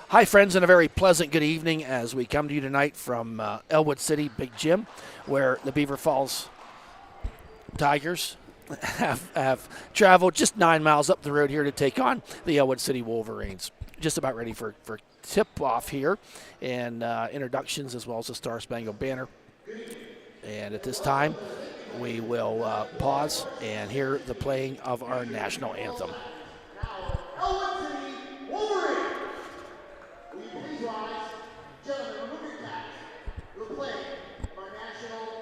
Hi, friends, and a very pleasant good evening as we come to you tonight from Elwood City, Big Gym, where the Beaver Falls Tigers have traveled just 9 miles up the road here to take on the Elwood City Wolverines. Just about ready for tip-off here and introductions as well as the Star Spangled Banner. And at this time, we will pause and hear the playing of our national anthem. Elwood City Wolverines. Will you please rise? Gentlemen, remove your caps. We're playing our national anthem.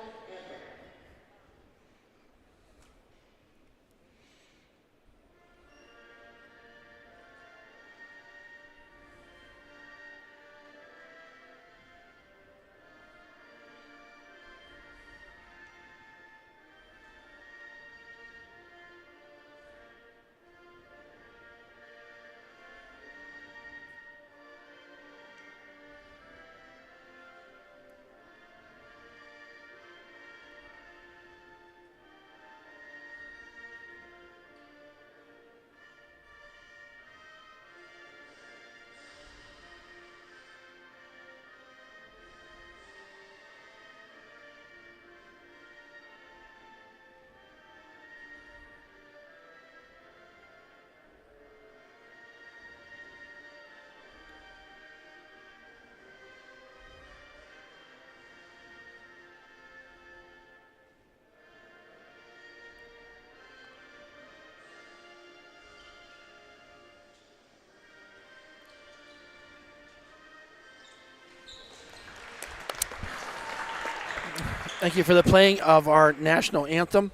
Thank you for the playing of our national anthem.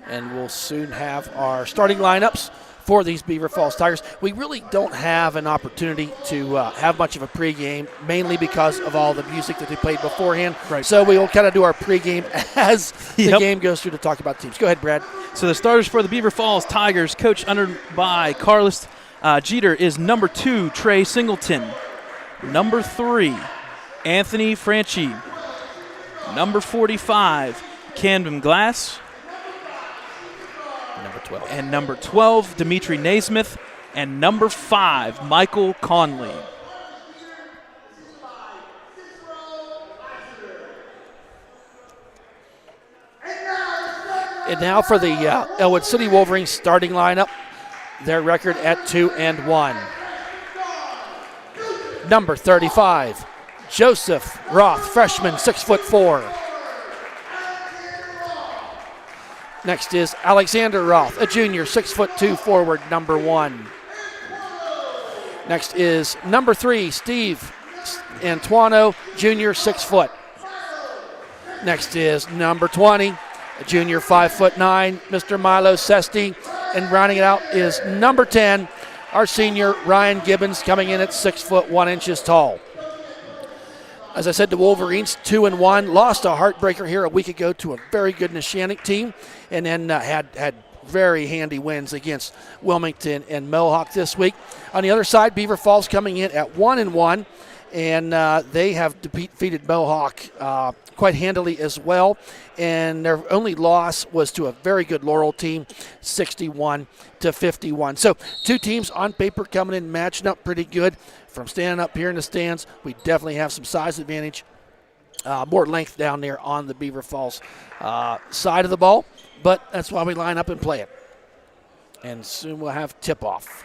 And we'll soon have our starting lineups for these Beaver Falls Tigers. We really don't have an opportunity to have much of a pregame, mainly because of all the music that they played beforehand. Right. So we will kind of do our pregame as the game goes through to talk about teams. Go ahead, Brad. So the starters for the Beaver Falls Tigers, coached under by Carlos Jeter, is number 2, Trey Singleton. Number 3, Anthony Franchi. Number 45, Camden Glass. Number 12. And number 12, Dimitri Naismith. And number 5, Michael Conley. And now for the Elwood City Wolverines starting lineup. Their record at 2-1. Number 35, Joseph Roth, freshman, 6'4". Next is Alexander Roth, a junior, 6'2", forward, number 1. Next is number 3, Steve Antuano, junior, 6 foot. Next is number 20, a junior, 5'9", Mr. Milo Sesti. And rounding it out is number 10, our senior, Ryan Gibbons, coming in at 6'1" tall. As I said, the Wolverines 2-1, lost a heartbreaker here a week ago to a very good Neshannock team, and then had very handy wins against Wilmington and Mohawk this week. On the other side, Beaver Falls coming in at 1-1, and they have defeated Mohawk quite handily as well. And their only loss was to a very good Laurel team, 61-51. So two teams on paper coming in matching up pretty good. From standing up here in the stands, we definitely have some size advantage, more length down there on the Beaver Falls side of the ball. But that's why we line up and play it. And soon we'll have tip-off.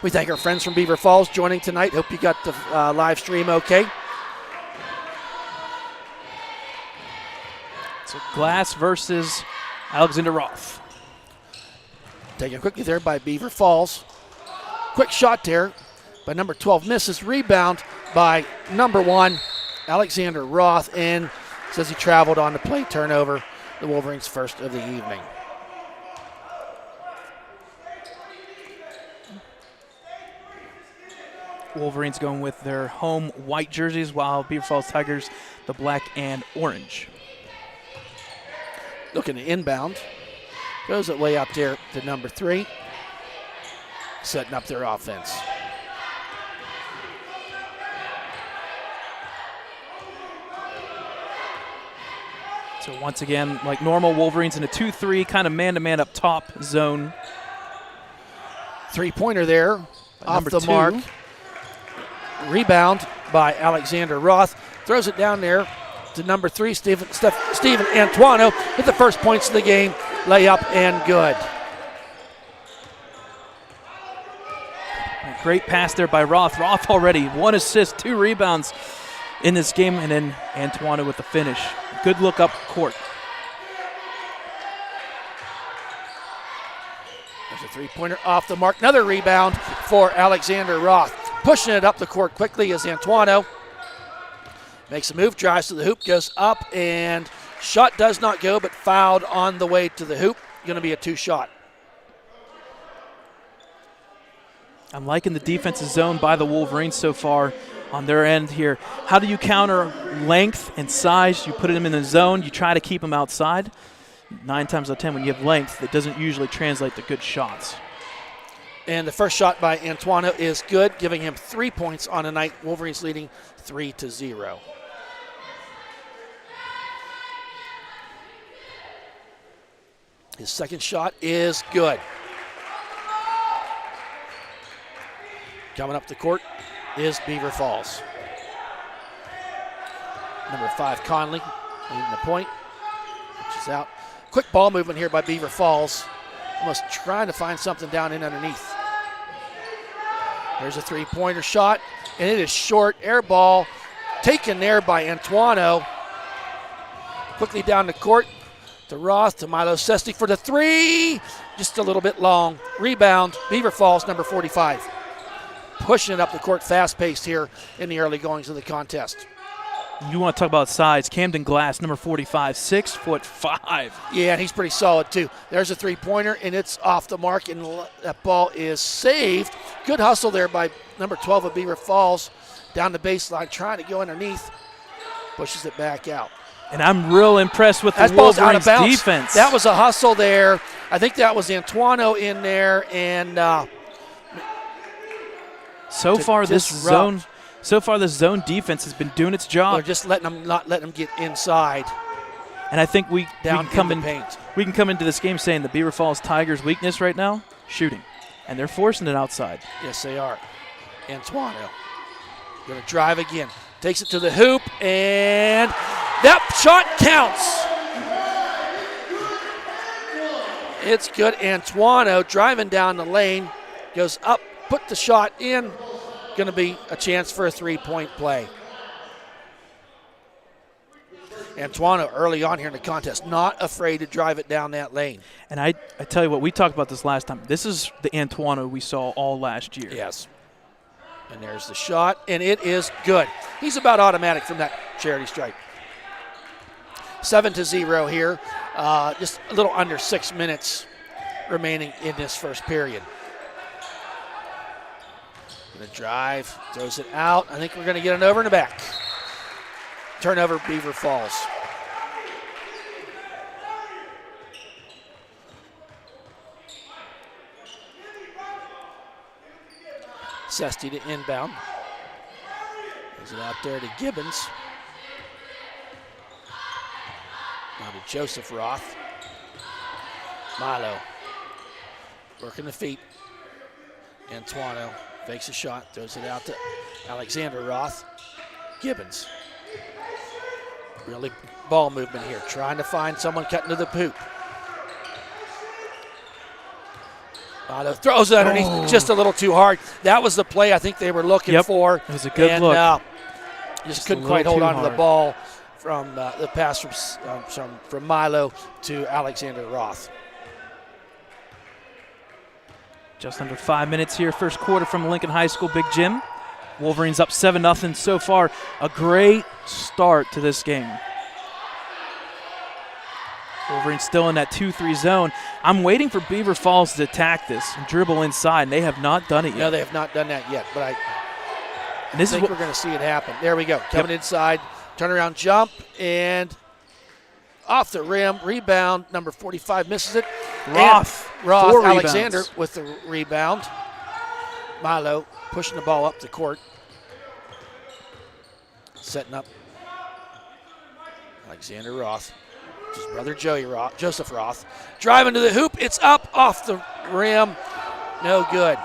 We thank our friends from Beaver Falls joining tonight. Hope you got the live stream okay. So Glass versus Alexander Roth. Taken quickly there by Beaver Falls. Quick shot there by number 12. Misses. Rebound by number 1, Alexander Roth. And says he traveled on the play. Turnover. The Wolverines' first of the evening. Wolverines going with their home white jerseys, while Beaver Falls Tigers the black and orange. Looking to inbound. Goes it way out there to number 3. Setting up their offense. So once again, like normal, Wolverines in a 2-3, kind of man-to-man up top zone. Three-pointer there Off number the 2. mark. Rebound by Alexander Roth. Throws it down there to number 3, Steven Antuano, with the first points of the game. Layup and good. A great pass there by Roth. Roth already 1 assist, 2 rebounds in this game, and then Antuano with the finish. Good look up court. There's a three-pointer off the mark. Another rebound for Alexander Roth. Pushing it up the court quickly is Antuano. Makes a move, drives to the hoop, goes up, and shot does not go, but fouled on the way to the hoop. Going to be a 2-shot. I'm liking the defensive zone by the Wolverines so far on their end here. How do you counter length and size? You put them in the zone. You try to keep them outside. 9 times out of 10, when you have length, it doesn't usually translate to good shots. And the first shot by Antuano is good, giving him 3 points on the night. Wolverines leading 3-0. His second shot is good. Coming up the court is Beaver Falls. Number 5, Conley, leading the point, which is out. Quick ball movement here by Beaver Falls. Almost trying to find something down in underneath. There's a three-pointer shot, and it is short. Air ball taken there by Antuano. Quickly down the court to Roth, to Milo Sesti for the 3. Just a little bit long. Rebound, Beaver Falls, number 45. Pushing it up the court, fast-paced here in the early goings of the contest. You want to talk about size. Camden Glass, number 45, 6'5". Yeah, and he's pretty solid, too. There's a three-pointer, and it's off the mark, and that ball is saved. Good hustle there by number 12 of Beaver Falls. Down the baseline, trying to go underneath. Pushes it back out. And I'm real impressed with the That ball's out of Wolverines bounds. defense. That was a hustle there. I think that was Antuano in there, and so far this zone defense has been doing its they're job. just not letting them get inside. And I think we Down can come in the paint. We can come into this game saying the Beaver Falls Tigers' weakness right now, shooting. And they're forcing it outside. Yes, they are. Antuano going to drive again. Takes it to the hoop, and that shot counts. It's good. Antuano driving down the lane, goes up, put the shot in. Going to be a chance for a three-point play. Antuano early on here in the contest, not afraid to drive it down that lane. And I tell you what, we talked about this last time. This is the Antuano we saw all last year. Yes. And there's the shot, and it is good. He's about automatic from that charity stripe. 7-0 here. Just a little under 6 minutes remaining in this first period. Gonna drive, throws it out. I think we're gonna get an over and a back. Turnover, Beaver Falls. Sesti to inbound. Throws it out there to Gibbons. Now to Joseph Roth. Milo working the feet. Antuano fakes a shot, throws it out to Alexander Roth. Gibbons. Really ball movement here, trying to find someone cutting to the hoop. Milo throws it underneath just a little too hard. That was the play I think they were looking for. It was a good look. Just couldn't quite hold on to the ball from the pass from Milo to Alexander Roth. Just under 5 minutes here, first quarter from Lincoln High School, Big Jim. Wolverines up 7-0 so far. A great start to this game. Wolverines still in that 2-3 zone. I'm waiting for Beaver Falls to attack this and dribble inside, and they have not done it yet. No, they have not done that yet, but I think we're going to see it happen. There we go. Coming inside, turnaround jump, and off the rim, rebound, number 45 misses it. Roth, Alexander with the rebound. Milo pushing the ball up the court. Setting up Alexander Roth. His brother Joseph Roth. Driving to the hoop. It's up off the rim. No good.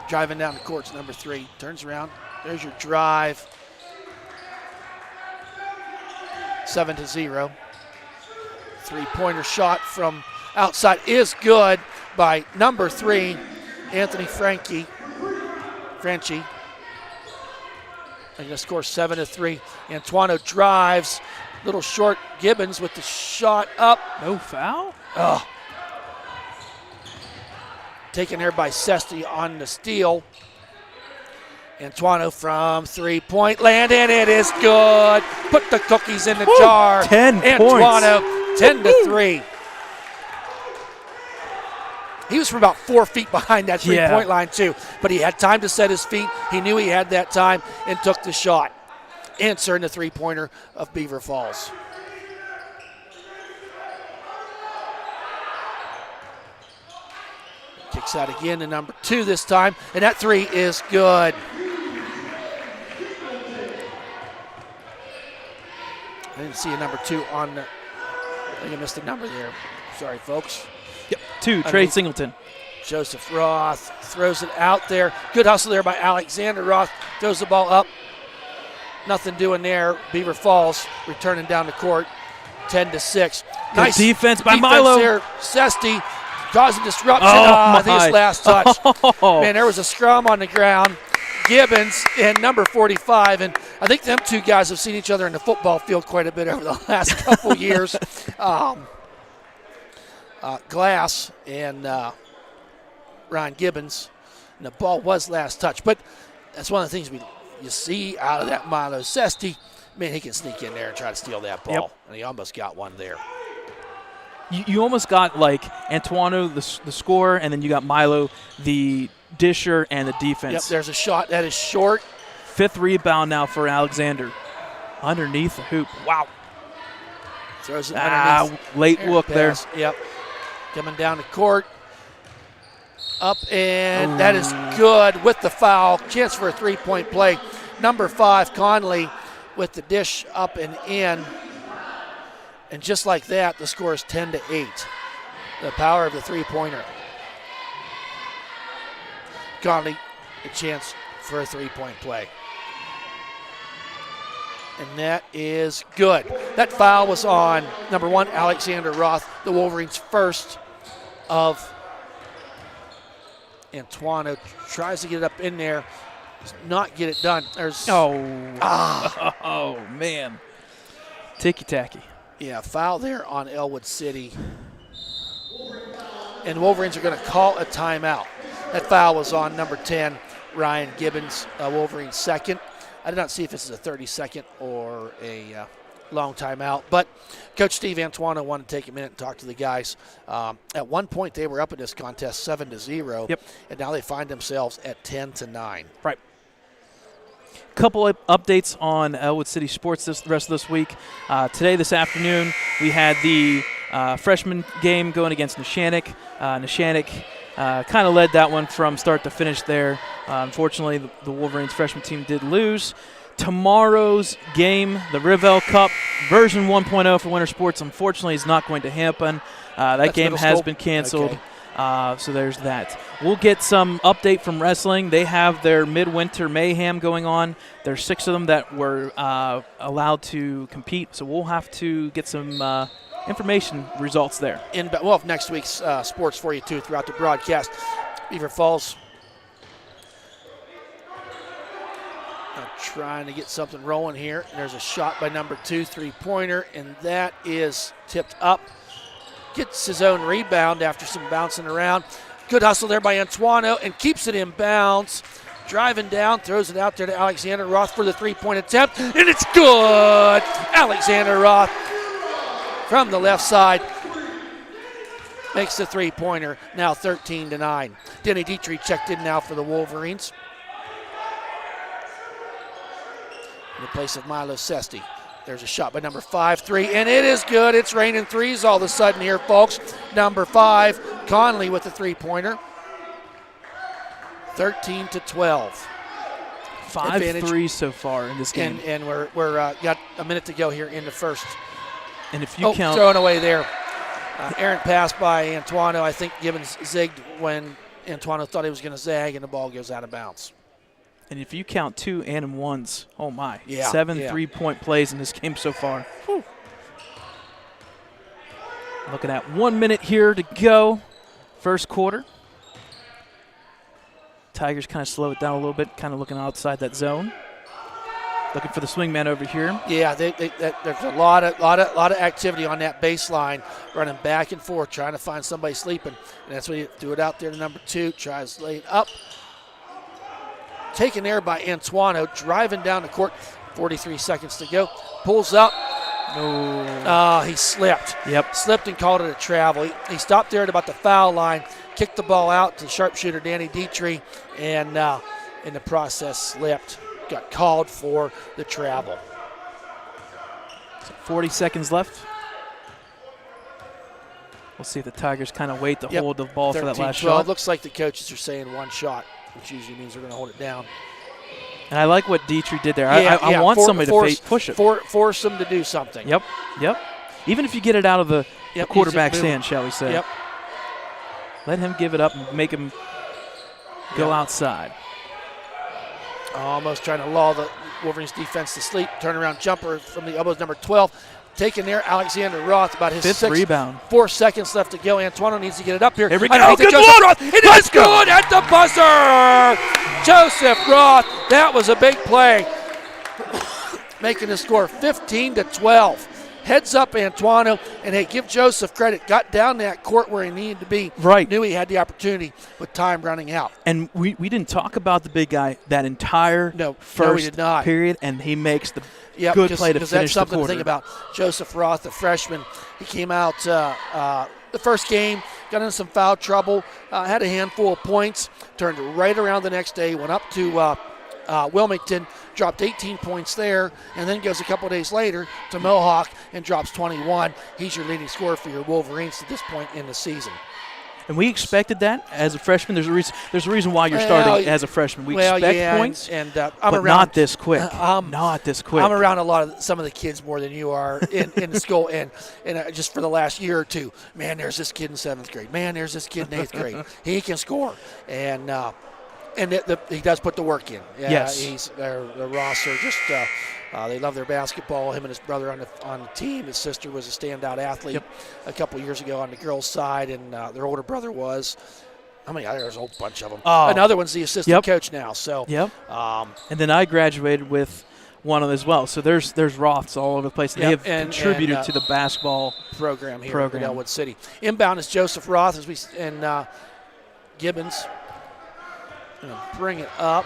Driving down the court's number 3. Turns around. There's your drive. 7-0. Three-pointer shot from outside is good by number 3, Anthony Franchi. And going to score 7-3. Antuano drives. Little short. Gibbons with the shot up. No foul? Oh. Taken there by Sesti on the steal. Antuano from 3-point land, and it is good. Put the cookies in the jar. 10 Antuano, points. 10-3. He was from about 4 feet behind that three-point line, too. But he had time to set his feet. He knew he had that time and took the shot. Answering the three-pointer of Beaver Falls. Kicks out again to number 2 this time, and that 3 is good. I didn't see a number 2 on the, I think I missed a number there. Sorry, folks. Yep, 2, Trey Singleton. Joseph Roth throws it out there. Good hustle there by Alexander Roth. Throws the ball up. Nothing doing there. Beaver Falls returning down the court. 10-6. Nice defense by Milo. There. Sesti causing disruption. Oh, my. His last touch. Oh. Man, there was a scrum on the ground. Gibbons and number 45, and I think them two guys have seen each other in the football field quite a bit over the last couple years. Glass and Ryan Gibbons, and the ball was last touch. But that's one of the things you see out of that Milo Sesti. Man, he can sneak in there and try to steal that ball, Yep. and he almost got one there. You almost got like Antuano, the scorer, and then you got Milo, the disher, and the defense. Yep, there's a shot that is short. 5th rebound now for Alexander. Underneath the hoop. Wow. Throws it underneath. Late look there. Yep. Coming down the court. Up, and that is good with the foul. Chance for a three-point play. Number 5, Conley, with the dish up and in. And just like that, the score is 10-8. The power of the three-pointer. Conley, a chance for a three-point play. And that is good. That foul was on number 1, Alexander Roth, the Wolverines' first of Antuano. Tries to get it up in there. Does not get it done. There's Oh, man. Ticky-tacky. Yeah, foul there on Elwood City. And the Wolverines are going to call a timeout. That foul was on number 10, Ryan Gibbons, Wolverines' second. I did not see if this is a 30-second or a long timeout. But Coach Steve Antuano wanted to take a minute and talk to the guys. At one point, they were up in this contest 7-0. Yep. And now they find themselves at 10-9. Right. Couple of updates on Elwood City sports the rest of this week. Today, this afternoon, we had the freshman game going against Neshannock. Neshannock kind of led that one from start to finish there. Unfortunately, the Wolverines freshman team did lose. Tomorrow's game, the Rivell Cup, version 1.0 for winter sports, unfortunately is not going to happen. That game has been canceled. Okay. So there's that. We'll get some update from wrestling. They have their midwinter mayhem going on. There's 6 of them that were allowed to compete, so we'll have to get some information results there. We'll have next week's sports for you, too, throughout the broadcast. Beaver Falls trying to get something rolling here. There's a shot by number 2, three-pointer, and that is tipped up. Gets his own rebound after some bouncing around. Good hustle there by Antuano and keeps it in bounds. Driving down, throws it out there to Alexander Roth for the three-point attempt, and it's good! Alexander Roth from the left side makes the three-pointer, now 13-9. Denny Dietrich checked in now for the Wolverines. In the place of Milo Sesti. There's a shot by number 5, 3, and it is good. It's raining threes all of a sudden here, folks. Number 5, Conley with the three-pointer. 13-12. 5 threes so far in this game. And we're got a minute to go here in the first. And if you count, thrown away there. Errant pass by Antuano. I think Gibbons zigged when Antoine thought he was going to zag, and the ball goes out of bounds. And if you count 2 and 1s, oh my. Yeah, 7 yeah. 3-point plays in this game so far. Whew. Looking at 1 minute here to go. First quarter. Tigers kind of slow it down a little bit, kind of looking outside that zone. Looking for the swing man over here. Yeah, there's a lot of activity on that baseline, running back and forth, trying to find somebody sleeping. And that's when you do it out there to number 2, tries to lay it up. Taken there by Antoine, driving down the court, 43 seconds to go. Pulls up. No. He slipped. Yep. Slipped and called it a travel. He stopped there at about the foul line, kicked the ball out to sharpshooter Danny Dietrich, and in the process slipped. Got called for the travel. 40 seconds left. We'll see if the Tigers kind of wait to hold the ball for that last 13-12. shot. Looks like the coaches are saying one shot, which usually means they're going to hold it down. And I like what Dietrich did there. Yeah, I want somebody to push it. Force them to do something. Yep. Even if you get it out of the quarterback he's stand, shall we say. Yep. Let him give it up and make him go outside. Almost trying to lull the Wolverines defense to sleep. Turnaround jumper from the elbows, number 12. Taken there, Alexander Roth, about his 5th rebound. 4 seconds left to go. Antoine needs to get it up here. Here we go. Good Roth. It is good at the buzzer. Joseph Roth. That was a big play. Making the score 15-12. Heads up, Antoine, and hey, give Joseph credit. Got down that court where he needed to be. Right. Knew he had the opportunity with time running out. And we didn't talk about the big guy that entire first we did not. period, and he makes the good play to finish the quarter. That's something to think about. Joseph Roth, the freshman, he came out the first game, got into some foul trouble, had a handful of points, turned right around the next day, went up to Wilmington, dropped 18 points there, and then goes a couple days later to Mohawk and drops 21. He's your leading scorer for your Wolverines at this point in the season. And we expected that as a freshman. There's a reason why you're starting as a freshman. We expect points, but not this quick. Not this quick. I'm around some of the kids more than you are in school, and just for the last year or two. Man, there's this kid in 7th grade. Man, there's this kid in 8th grade. He can score, and he does put the work in. Yes. The Ross are just they love their basketball. Him and his brother on the team. His sister was a standout athlete a couple years ago on the girls' side, and their older brother was. There's a whole bunch of them. Another one's the assistant coach now. So. And then I graduated with one of them as well. So there's Roths all over the place. And they have contributed to the basketball program here in Elwood City. Inbound is Joseph Roth and Gibbons. Going to bring it up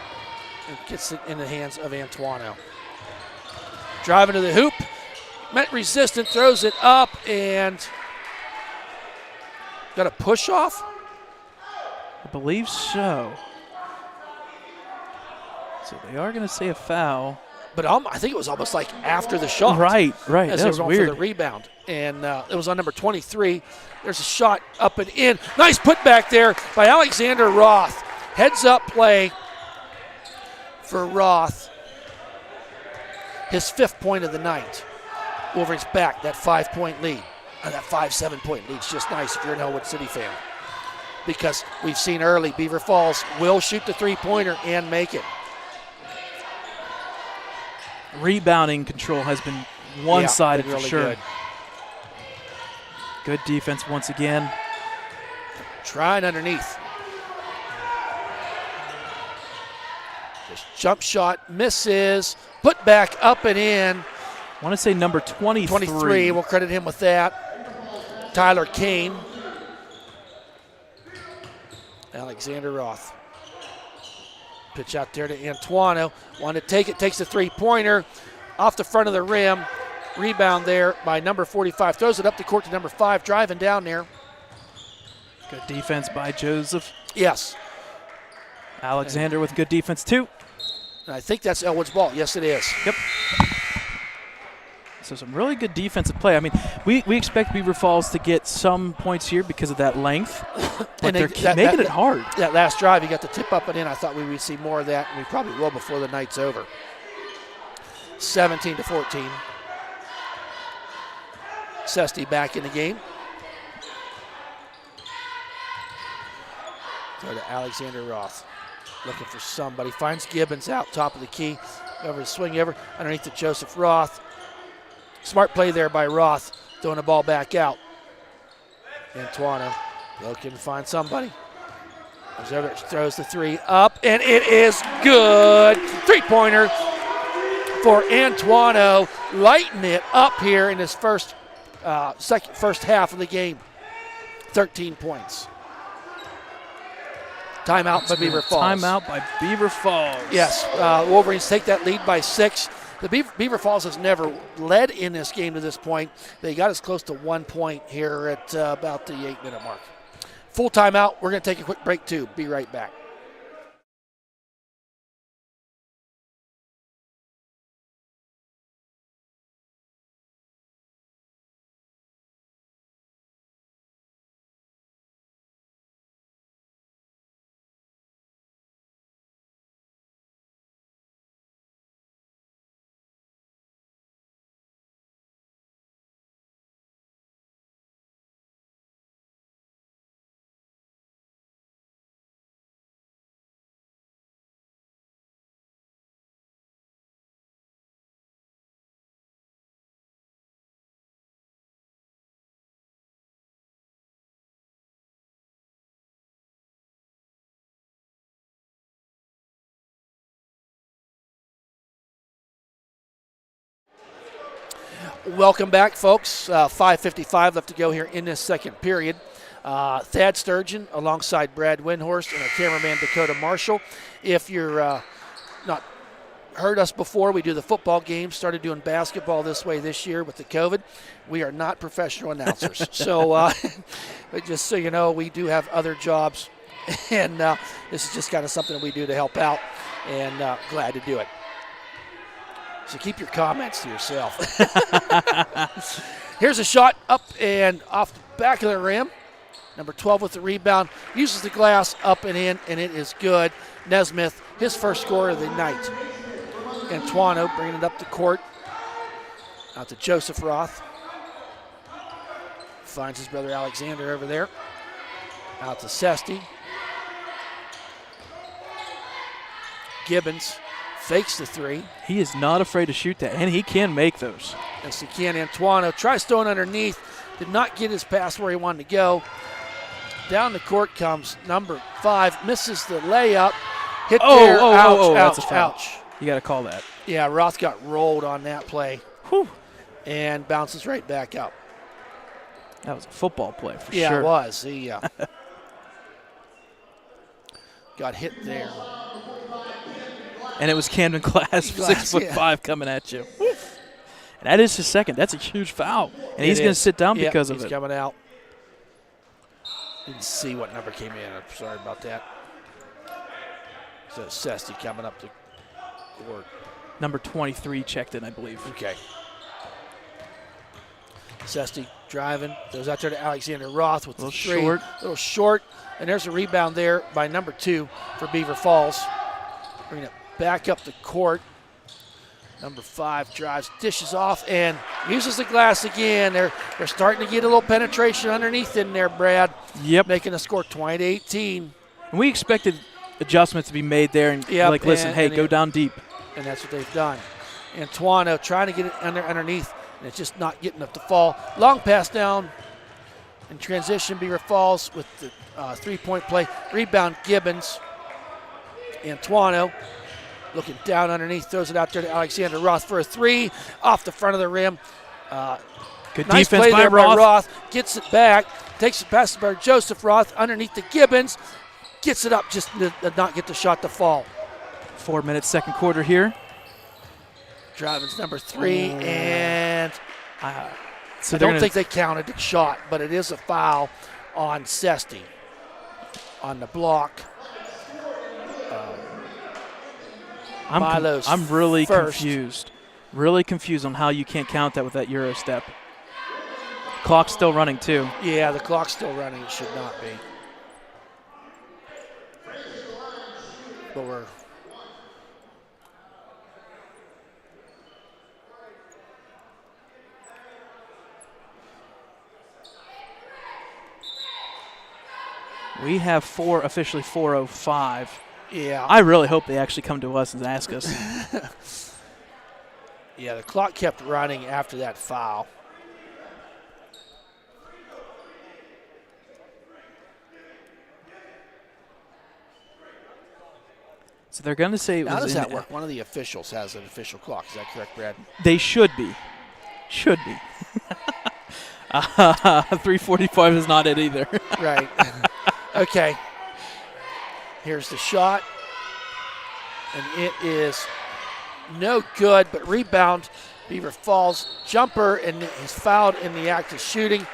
and gets it in the hands of Antoine. Driving to the hoop. Met resistant, throws it up, and got a push off? I believe so. So they are going to say a foul. But I think it was almost like after the shot. Right. As that they was were going weird. for the rebound. And it was on number 23. There's a shot up and in. Nice putback there by Alexander Roth. Heads up play for Roth. His 5th point of the night. Wolverines back that 5-point lead. That 5-7-point lead. It's just nice if you're an Elwood City fan. Because we've seen early Beaver Falls will shoot the 3-pointer and make it. Rebounding control has been one-sided really for sure. Good defense once again. Trying underneath. This jump shot misses. Put back up and in. I want to say number 23. 23, we'll credit him with that. Tyler Kane. Alexander Roth. Pitch out there to Antoine. Wanted to take it, takes the 3-pointer off the front of the rim. Rebound there by number 45. Throws it up the court to number 5, driving down there. Good defense by Joseph. Yes. Alexander with good defense too. And I think that's Elwood's ball. Yes, it is. Yep. So some really good defensive play. We expect Beaver Falls to get some points here because of that length, but they're making it hard. That last drive, you got the tip up and in. I thought we would see more of that, and we probably will before the night's over. 17-14. Sesti back in the game. Throw to Alexander Roth. Looking for somebody. Finds Gibbons out top of the key. Over the swing over. Underneath to Joseph Roth. Smart play there by Roth. Throwing the ball back out. Antuano looking to find somebody. Throws the three up, and it is good. Three-pointer for Antuano. Lighting it up here in his first half of the game. 13 points. Timeout by Beaver Falls. Timeout by Beaver Falls. Yes, Wolverines take that lead by 6. The Beaver Falls has never led in this game to this point. They got as close to 1 point here at about the 8-minute mark. Full timeout. We're going to take a quick break too. Be right back. Welcome back, folks. 5:55 left to go here in this second period. Thad Sturgeon alongside Brad Windhorst and our cameraman Dakota Marshall. If you're not heard us before, we do the football games, started doing basketball this way this year with the COVID. We are not professional announcers. So just so you know, we do have other jobs, and this is just kind of something that we do to help out, and glad to do it. So keep your comments to yourself. Here's a shot up and off the back of the rim. Number 12 with the rebound. Uses the glass up and in, and it is good. Nesmith, his first score of the night. Antuano bringing it up the court. Out to Joseph Roth. Finds his brother Alexander over there. Out to Sesti. Gibbons fakes the three. He is not afraid to shoot that, and he can make those. Yes, he can. Antuano tries throwing underneath. Did not get his pass where he wanted to go. Down the court comes number 5. Misses the layup. Hit there. Ouch, that's a ouch, foul. ouch. You got to call that. Yeah, Roth got rolled on that play. Whew. And bounces right back up. That was a football play for sure. Yeah, it was. He got hit there. And it was Camden Glass, 6'5", coming at you. And that is his second. That's a huge foul. And he's going to sit down because of it. He's coming out. Didn't see what number came in. I'm sorry about that. So Sesti coming up the court. Number 23 checked in, I believe. Okay. Sesti driving. Goes out there to Alexander Roth with the three. A little short. And there's a rebound there by number 2 for Beaver Falls. Bringing it back up the court. Number 5 drives, dishes off, and uses the glass again. They're starting to get a little penetration underneath in there, Brad. Yep. Making the score 20-18. And we expected adjustments to be made there and listen, hey, go down deep. And that's what they've done. Antuano trying to get it underneath, and it's just not getting up to fall. Long pass down in transition. Beaver Falls with the three-point play. Rebound Gibbons. Antuano looking down underneath, throws it out there to Alexander Roth for a 3 off the front of the rim. Good nice defense play by there Roth. by Roth. Gets it back, takes it past by Joseph Roth underneath the Gibbons. Gets it up, just did not get the shot to fall. 4 minutes, second quarter here. Driving's number 3, and So I don't think they counted the shot, but it is a foul on Sesti on the block. I'm really confused. Really confused on how you can't count that with that Euro step. Clock's still running, too. Yeah, the clock's still running. It should not be. But we're... We have officially 4:05. Yeah. I really hope they actually come to us and ask us. Yeah, the clock kept running after that foul. So they're going to say it was How does in that work? One of the officials has an official clock. Is that correct, Brad? They should be. 3:45 is not it either. Right. Okay. Here's the shot. And it is no good, but rebound. Beaver Falls jumper, and he's fouled in the act of shooting.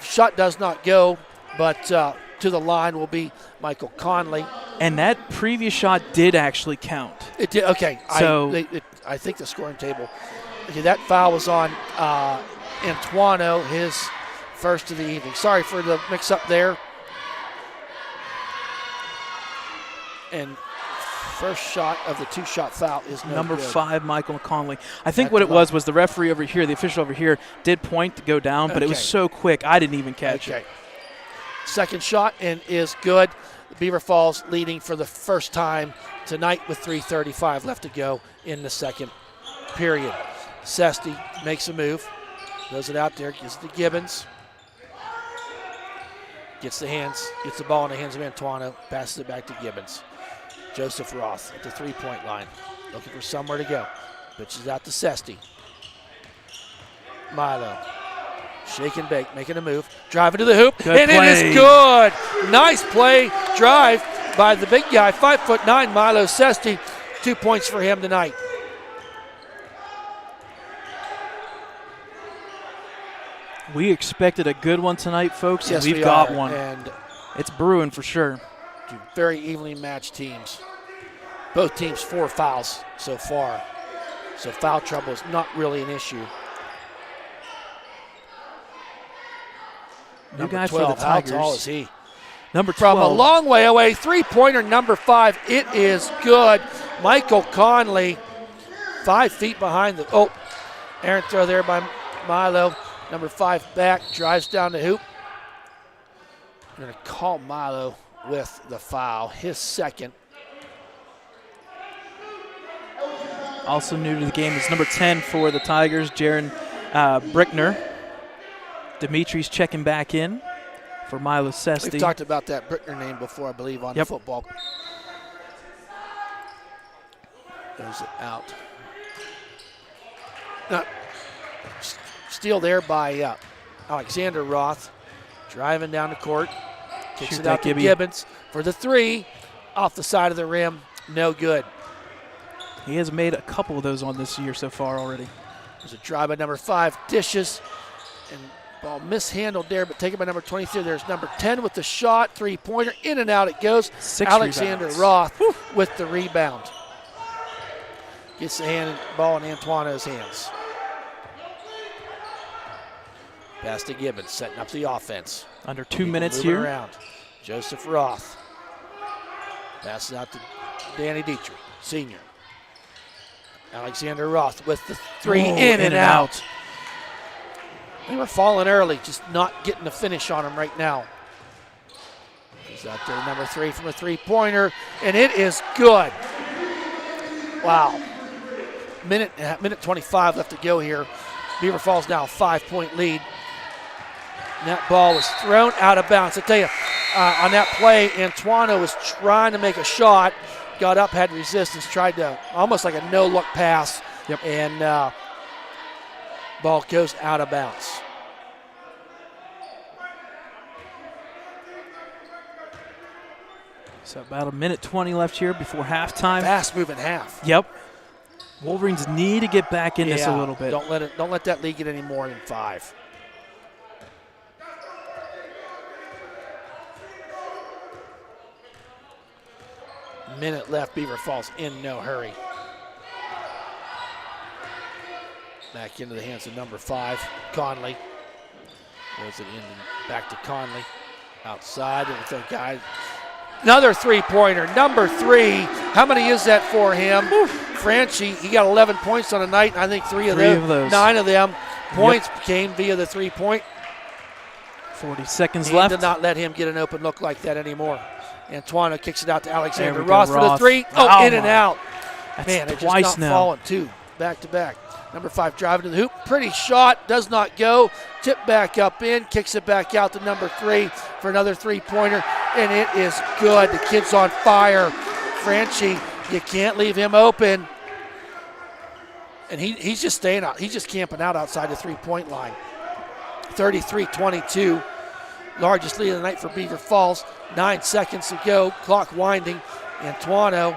Shot does not go, but to the line will be Michael Conley. And that previous shot did actually count. It did. Okay. So I think the scoring table. Okay, that foul was on Antuano, his first of the evening. Sorry for the mix-up there. And first shot of the two-shot foul is no Number good. 5, Michael Conley. I think At what the it was the referee over here, the official over here, did point to go down, but it was Okay. so quick I didn't even catch Okay. it. Second shot and is good. Beaver Falls leading for the first time tonight with 3:35 left to go in the second period. Sesti makes a move, throws it out there, gives it to Gibbons. Gets the ball in the hands of Antuano, passes it back to Gibbons. Joseph Roth at the three-point line, looking for somewhere to go. Pitches out to Sesti. Milo. Shake and bake, making a move, driving to the hoop, Good and play. it is good. Nice play, drive by the big guy, 5'9", Milo Sesti. 2 points for him tonight. We expected a good one tonight, folks, Yes, and we've we got are. one. And It's brewing for sure. two very evenly matched teams. Both teams 4 fouls so far. So foul trouble is not really an issue. New Number guy 12, for the how Tigers. tall is he? Number 12. From a long way away, three-pointer, number 5. It is good. Michael Conley, 5 feet behind the. Oh, errant throw there by Milo. Number 5 back, drives down the hoop. I'm going to call Milo with the foul, his second. Also new to the game is number 10 for the Tigers, Jaron Brickner. Dimitri's checking back in for Milo Sesti. We've talked about that Brickner name before, I believe, on the football. Goes it out. Now, steal there by Alexander Roth. Driving down the court. Kicks Shoot it that, out to Gibby. Gibbons for the 3. Off the side of the rim. No good. He has made a couple of those on this year so far already. There's a drive by number 5. Dishes. And ball mishandled there, but taken by number 23. There's number 10 with the shot. 3-pointer. In and out it goes. 6 Alexander rebounds. Roth with the rebound. Gets the ball in Antuano's hands. Pass to Gibbons, setting up the offense. Under 2 minutes Moving here. around. Joseph Roth. Passes out to Danny Dietrich, senior. Alexander Roth with the 3, in and out. They were falling early, just not getting the finish on them right now. He's out there, number 3 from a 3-pointer, and it is good. Wow. Minute 25 left to go here. Beaver Falls now a 5-point lead. And that ball was thrown out of bounds. I tell you, on that play, Antuano was trying to make a shot, got up, had resistance, tried to almost like a no-look pass, and ball goes out of bounds. So about a minute 20 left here before halftime. Fast moving half. Yep. Wolverines need to get back in this a little bit. Don't let that lead get any more than 5. Minute left. Beaver Falls in no hurry. Back into the hands of number 5, Conley. Goes it in and back to Conley. Outside with the guy. Another 3-pointer, number 3. How many is that for him? Franchi, he got 11 points on the night, and I think 3 of those. 9 of them points came via the 3-point. 40 seconds He left. did not let him get an open look like that anymore. Antoine kicks it out to Alexander There we go, Ross for the Ross. three. Oh, In and my. out. That's Man, it's twice just not now. falling two back to back. Number 5 driving to the hoop. Pretty shot. Does not go. Tip back up in. Kicks it back out to number 3 for another three-pointer. And it is good. The kid's on fire. Franchi, you can't leave him open. And he's just staying out. He's just camping out outside the three-point line. 33-22. Largest lead of the night for Beaver Falls. 9 seconds to go. Clock winding. Antoine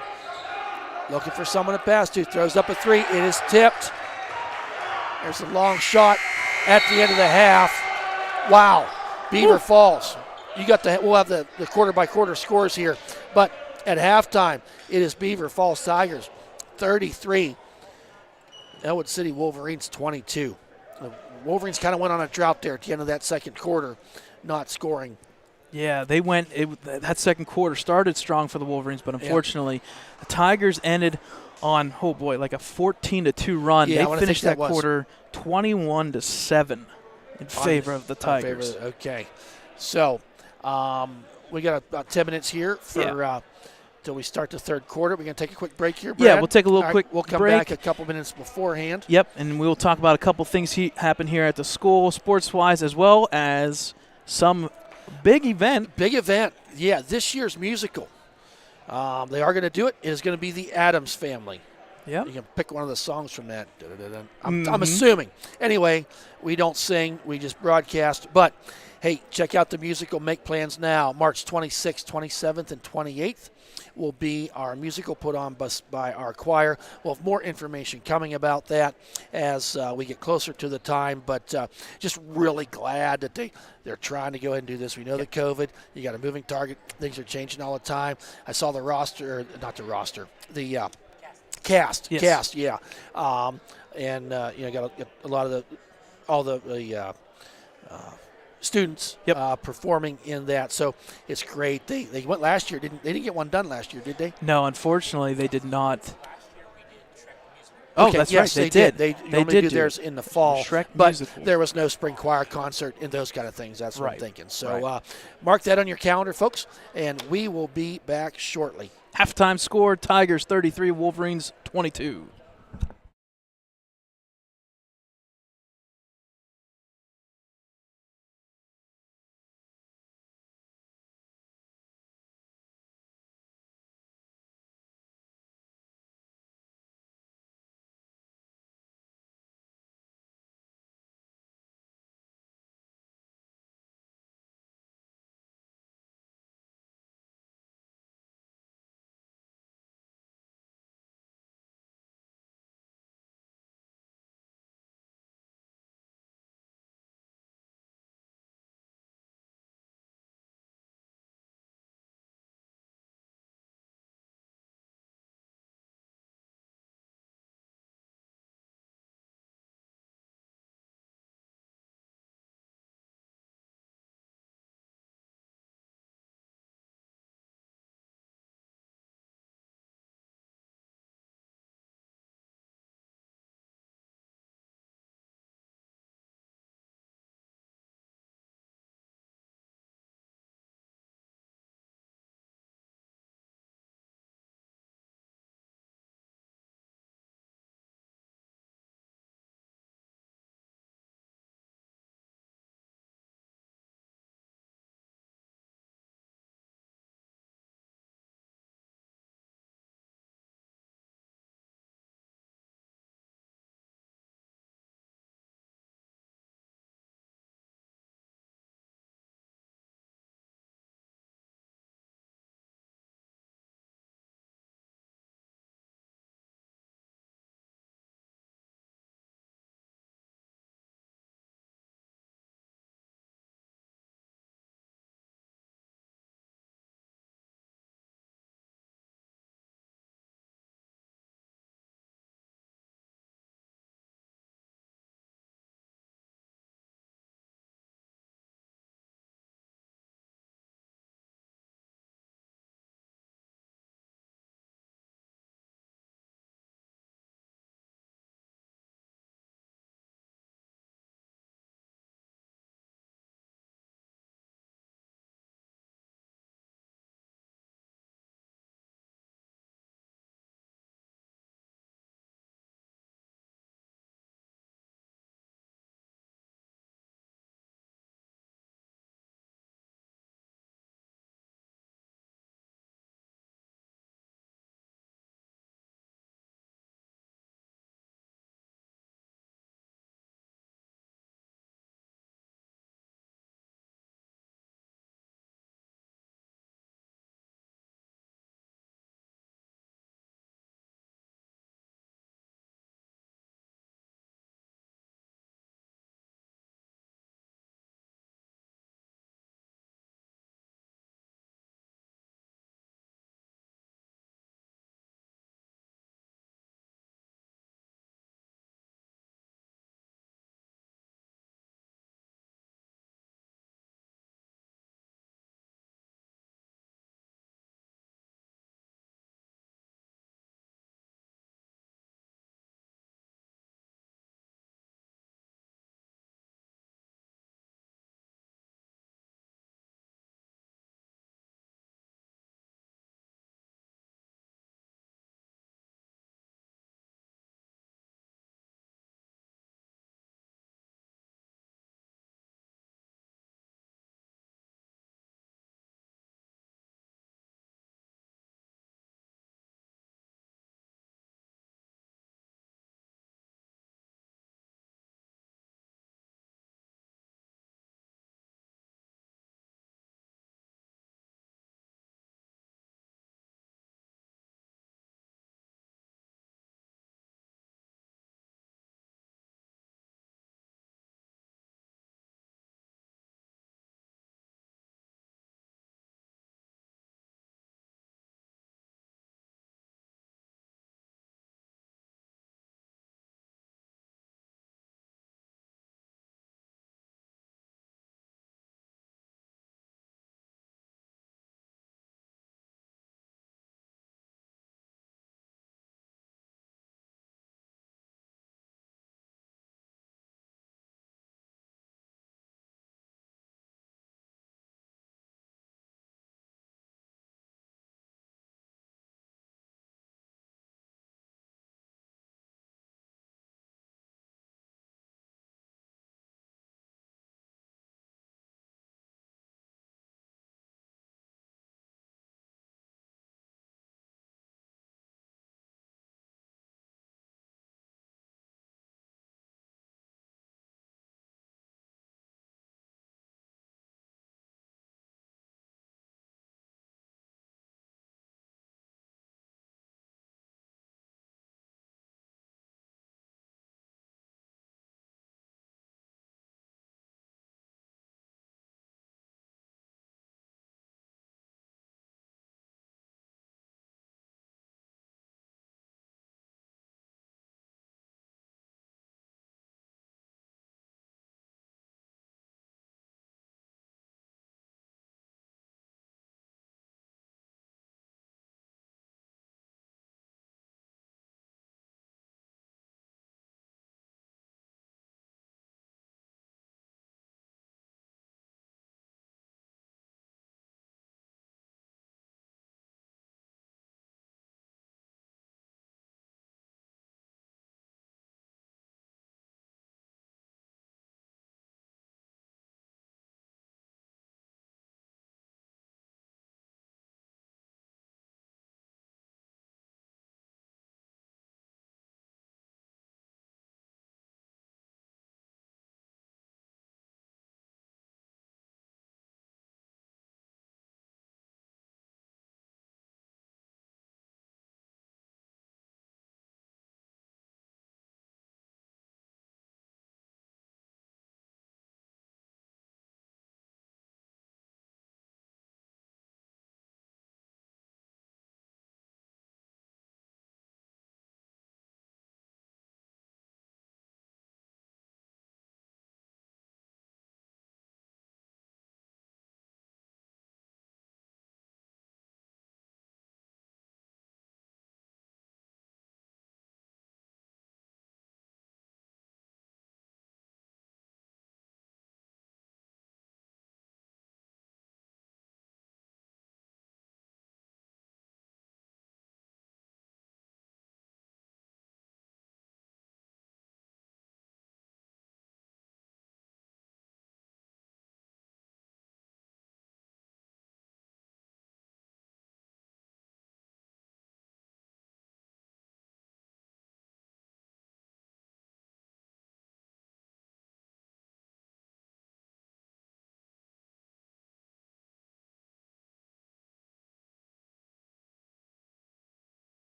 looking for someone to pass to. Throws up a three. It is tipped. There's a long shot at the end of the half. Wow. Beaver Falls. We'll have the quarter-by-quarter scores here. But at halftime, it is Beaver Falls Tigers 33. Elwood City Wolverines 22. The Wolverines kind of went on a drought there at the end of that second quarter, not scoring. Yeah, they went. That second quarter started strong for the Wolverines, but unfortunately, the Tigers ended on like a 14-2 run. Yeah, they finished that quarter 21-7 in favor of the Tigers. Okay, so we got about 10 minutes here for till we start the third quarter. We're going to take a quick break here, Brad. Yeah, we'll take a little quick We'll come break. back a couple minutes beforehand. Yep, and we will talk about a couple things happen here at the school, sports-wise, as well as some big event. Big event. Yeah, this year's musical. They are going to do it. It is going to be the Addams Family. Yeah. You can pick one of the songs from that. I'm assuming. Anyway, we don't sing. We just broadcast. But, hey, check out the musical. Make plans now. March 26th, 27th, and 28th will be our musical put on by our choir. We'll have more information coming about that as we get closer to the time. But just really glad that they're trying to go ahead and do this. We know the COVID. You got a moving target. Things are changing all the time. I saw the roster, not the roster, the cast. Yes. Cast, yeah. Got a lot of all the students performing in that, so it's great. They went last year. They didn't get one done last year, did they? No, unfortunately, they did not. Okay, that's yes, right. They did. They did do theirs in the fall, Shrek but musical. there was no spring choir concert and those kind of things. That's what I'm Right. thinking. So Right. Mark that on your calendar, folks, and we will be back shortly. Halftime score: Tigers 33, Wolverines 22.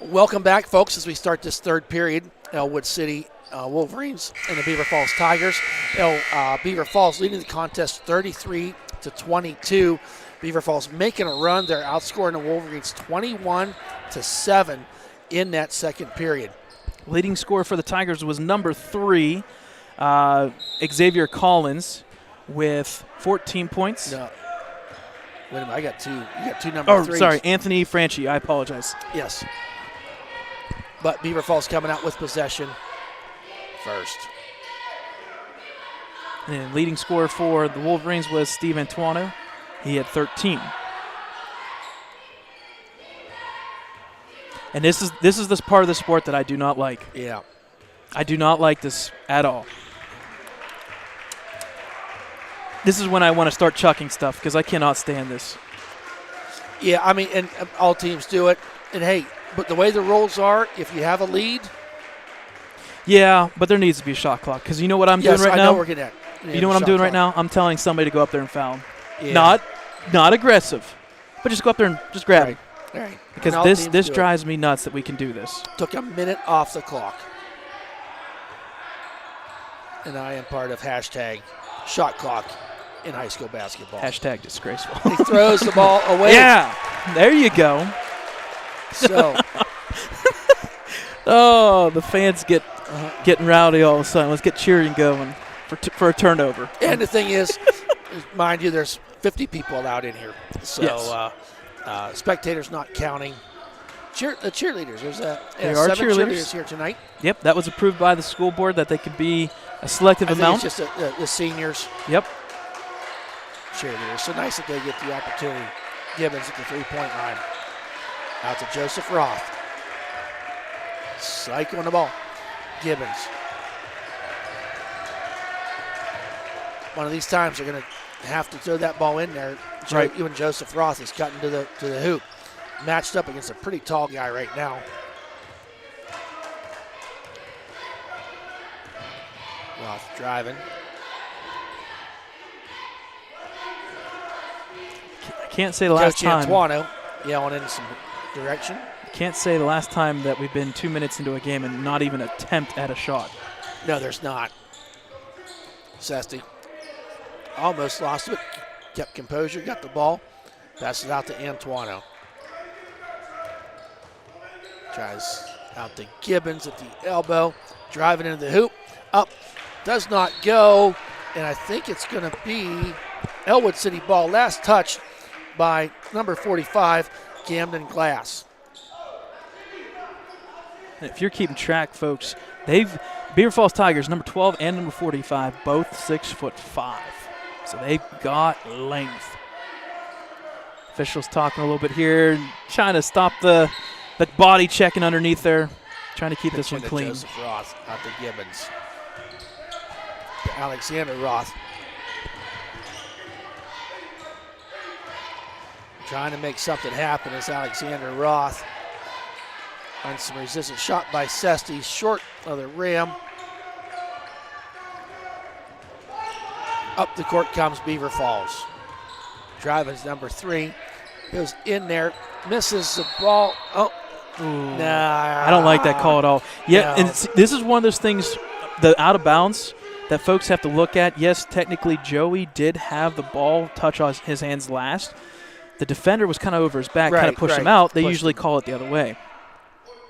Welcome back, folks, as we start this third period. Elwood City Wolverines and the Beaver Falls Tigers. Beaver Falls leading the contest 33-22. Beaver Falls making a run. They're outscoring the Wolverines 21-7 in that second period. Leading scorer for the Tigers was number 3, Xavier Collins, with 14 points. No. Wait a minute, I got two. You got two number threes. Sorry, Anthony Franchi. I apologize. Yes. But Beaver Falls coming out with possession first. And leading scorer for the Wolverines was Steve Antuano. He had 13. And this is this part of the sport that I do not like. Yeah. I do not like this at all. This is when I want to start chucking stuff because I cannot stand this. Yeah, I mean, and all teams do it. And, hey, but the way the rules are, if you have a lead. Yeah, but there needs to be a shot clock because you know what I'm doing right now? now? I know we're getting at. You know what I'm doing right now? I'm telling somebody to go up there and foul. Yeah. Not aggressive, but just go up there and just grab it. All right. Because this drives me nuts that we can do this. Took a minute off the clock. And I am part of hashtag shot clock in high school basketball. Hashtag disgraceful. He throws the ball away. Yeah, there you go. So. Oh, the fans getting rowdy all of a sudden. Let's get cheering going for a turnover. And the thing is, mind you, there's 50 people allowed in here. So yes. Spectators not counting. The cheerleaders. There's there are 7 cheerleaders here tonight. Yep, that was approved by the school board that they could be a selective amount. It's just the seniors. Yep. Cheerleaders. So nice that they get the opportunity. Gibbons at the 3-point line. Out to Joseph Roth. Psycho on the ball. Gibbons. One of these times they're going to have to throw that ball in there. Right. Even Joseph Roth is cutting to the hoop. Matched up against a pretty tall guy right now. Roth driving. I can't say the last time. Antuano yelling in some direction. Can't say the last time that we've been 2 minutes into a game and not even attempt at a shot. No, there's not. Sesty almost lost it. Kept composure, got the ball. Passes out to Antuano. Tries out to Gibbons at the elbow. Driving into the hoop. Up. Does not go. And I think it's going to be Elwood City ball. Last touch by number 45, Camden Glass. And if you're keeping track, folks, Beaver Falls Tigers, number 12 and number 45, both 6'5". So they've got length. Officials talking a little bit here, trying to stop the body checking underneath there, trying to keep this one clean. Joseph Roth out to Gibbons. To Alexander Roth. Trying to make something happen is Alexander Roth. Finds some resistance. Shot by Sesty, short of the rim. Up the court comes Beaver Falls. Driving's number 3. Goes in there, misses the ball. Oh, nah. I don't like that call at all. Yeah, No. and this is one of those things, the out of bounds, that folks have to look at. Yes, technically Joey did have the ball touch on his hands last. The defender was kind of over his back, kind of pushed him out. They usually call it the other way.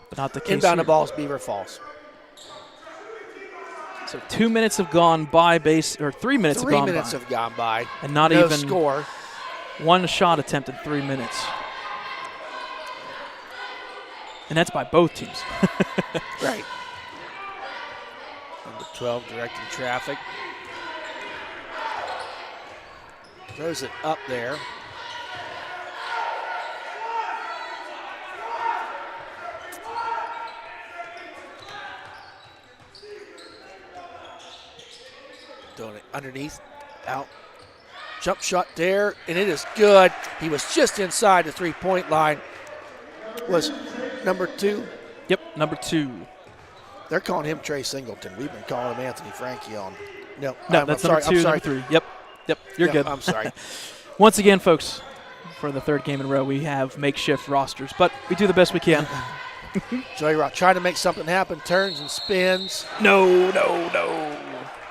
But not the case Inbound here. the ball is Beaver Falls. So 2 minutes have gone by 3 minutes have gone by. 3 minutes have gone by. And not no even score. one shot attempt in 3 minutes. And that's by both teams. Right. Number 12 directing traffic. Throws it up there. Doing it underneath, out. Jump shot there, and it is good. He was just inside the 3-point line. Was number 2. Yep, number 2. They're calling him Trey Singleton. We've been calling him Anthony Frankie on. No, that's number 2, number 3. Yep, you're good. I'm sorry. Once again, folks, for the third game in a row, we have makeshift rosters, but we do the best we can. Joey Roth trying to make something happen, turns and spins. No.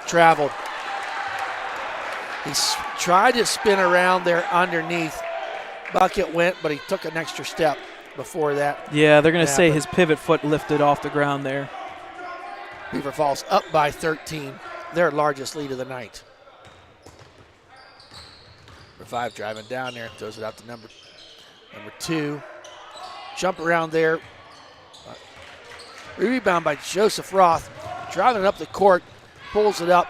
Traveled. He tried to spin around there underneath. Bucket went, but he took an extra step before that. Yeah, they're going to say his pivot foot lifted off the ground there. Beaver Falls up by 13, their largest lead of the night. Number 5 driving down there, throws it out to number 2. Jump around there. Rebound by Joseph Roth. Driving it up the court, pulls it up.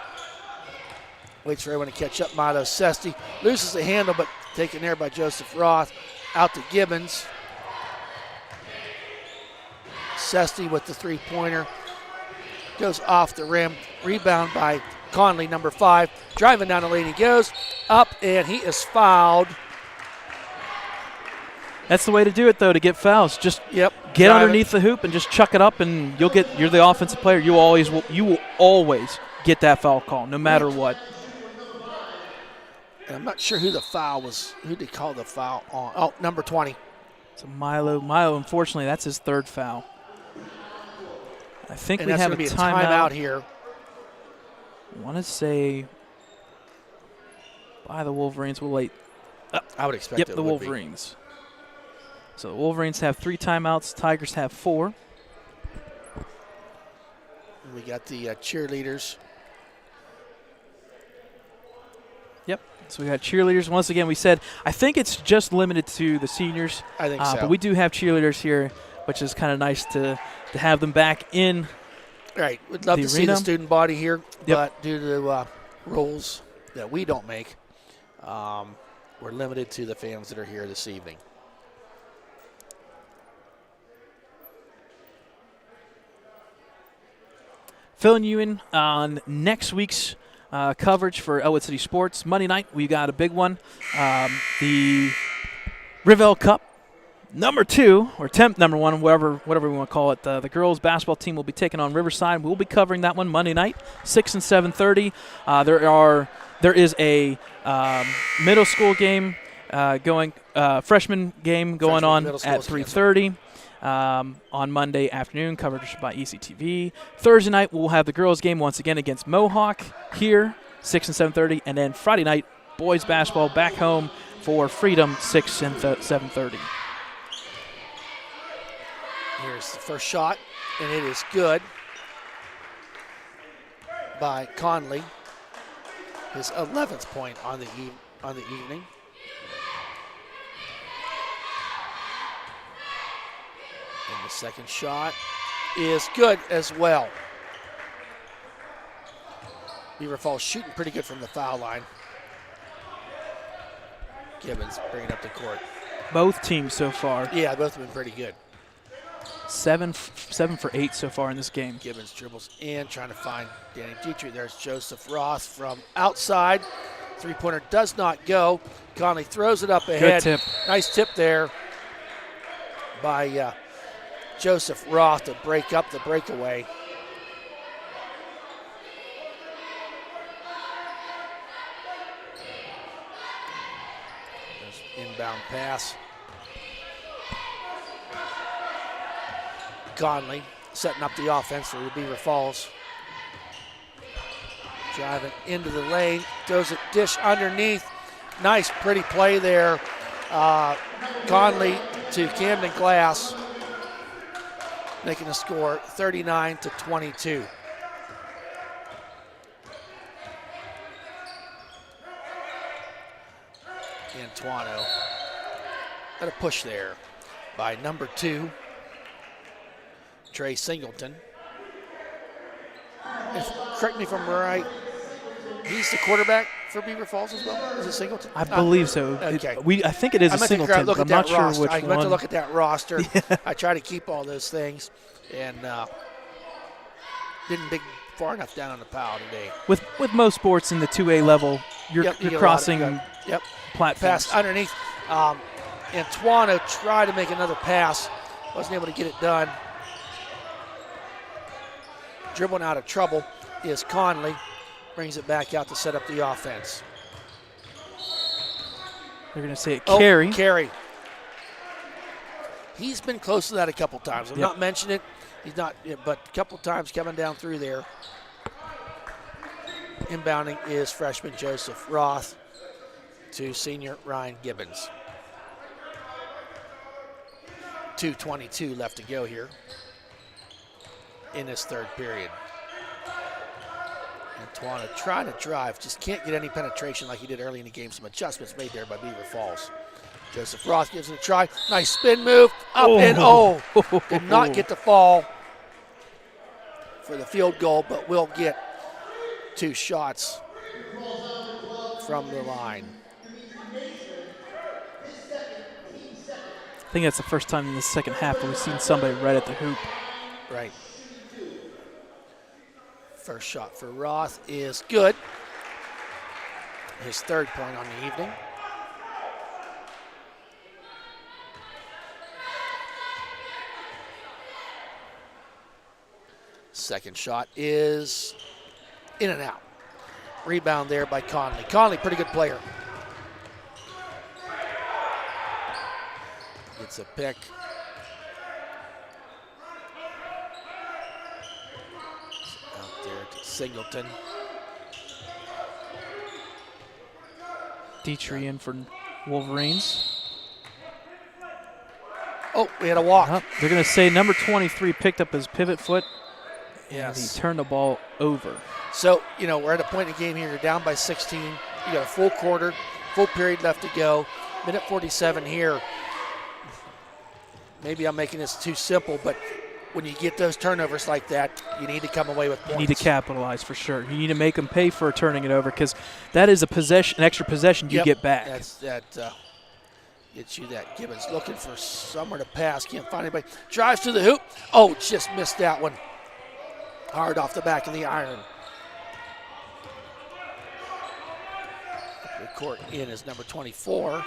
Waits for everyone to catch up. Milo Sesti loses the handle, but taken there by Joseph Roth. Out to Gibbons. Sesti with the three-pointer. Goes off the rim. Rebound by Conley, number 5. Driving down the lane, he goes up, and he is fouled. That's the way to do it, though, to get fouls. Just get underneath the hoop and just chuck it up, and you're the offensive player. You will always get that foul call, no matter what. And I'm not sure who the foul was. Who did call the foul on? Oh, number 20. So Milo, unfortunately, that's his 3rd foul. I think we have a timeout here. I want to say by the Wolverines. We'll wait. I would expect the Wolverines. So the Wolverines have 3 timeouts. Tigers have 4. We got the cheerleaders. Yep. So we got cheerleaders. Once again, we said I think it's just limited to the seniors. I think so. But we do have cheerleaders here, which is kind of nice to have them back in. Right. We'd love to see the student body here, but due to rules that we don't make, we're limited to the fans that are here this evening. Filling you in on next week's coverage for Elwood City Sports. Monday night, we got a big one. The Rivell Cup, number 2, or temp number 1, whatever we want to call it. The girls basketball team will be taking on Riverside. We'll be covering that one Monday night, 6 and 7:30. There is a middle school game freshman game going on at 3:30. On Monday afternoon, coverage by ECTV. Thursday night, we'll have the girls' game once again against Mohawk here, 6 and 7:30. And then Friday night, boys basketball back home for Freedom, 6 and 7:30. Here's the first shot, and it is good by Conley. His 11th point on the evening. And the second shot is good as well. Beaver Falls shooting pretty good from the foul line. Gibbons bringing up the court. Both teams so far. Yeah, both have been pretty good. 7 for 8 so far in this game. Gibbons dribbles in, trying to find Danny Dietrich. There's Joseph Roth from outside. Three-pointer does not go. Conley throws it up ahead. Good tip. Nice tip there by Joseph Roth to break up the breakaway. There's inbound pass. Conley setting up the offense for the Beaver Falls. Driving into the lane, throws it dish underneath. Nice, pretty play there. Conley to Camden Glass, making the score 39-22. Antuano got a push there by number 2. Trey Singleton. Correct me if I'm right, he's the quarterback for Beaver Falls as well? Is it Singleton? I believe so. Okay. I think it is a Singleton, but I'm not sure which one. I went to look at that roster. Yeah. I try to keep all those things, and didn't dig far enough down on the pile today. With most sports in the 2A level, you're crossing platforms. Pass underneath. Antuano tried to make another pass. Wasn't able to get it done. Dribbling out of trouble is Conley. Brings it back out to set up the offense. They're going to say it carry. Carry. He's been close to that a couple times. I'm not mentioning it. He's not, but a couple times coming down through there. Inbounding is freshman Joseph Roth to senior Ryan Gibbons. 2:22 left to go here in this third period. Antoine trying to drive, just can't get any penetration like he did early in the game. Some adjustments made there by Beaver Falls. Joseph Roth gives it a try. Nice spin move, up and did not get the fall for the field goal, but will get 2 shots from the line. I think that's the first time in the second half that we've seen somebody right at the hoop. Right. First shot for Roth is good. His 3rd point on the evening. Second shot is in and out. Rebound there by Conley. Conley, pretty good player. Gets a pick. Out there to Singleton. Dietrich in for Wolverines. Oh, we had a walk. They're going to say number 23 picked up his pivot foot. Yes. And he turned the ball over. So, we're at a point in the game here. You're down by 16. You got a full quarter, full period left to go. Minute 47 here. Maybe I'm making this too simple, but when you get those turnovers like that, you need to come away with points. You need to capitalize for sure. You need to make them pay for turning it over because that is an extra possession you get back. That gets you that. Gibbons looking for somewhere to pass. Can't find anybody. Drives to the hoop. Oh, just missed that one. Hard off the back of the iron. The court in is number 24.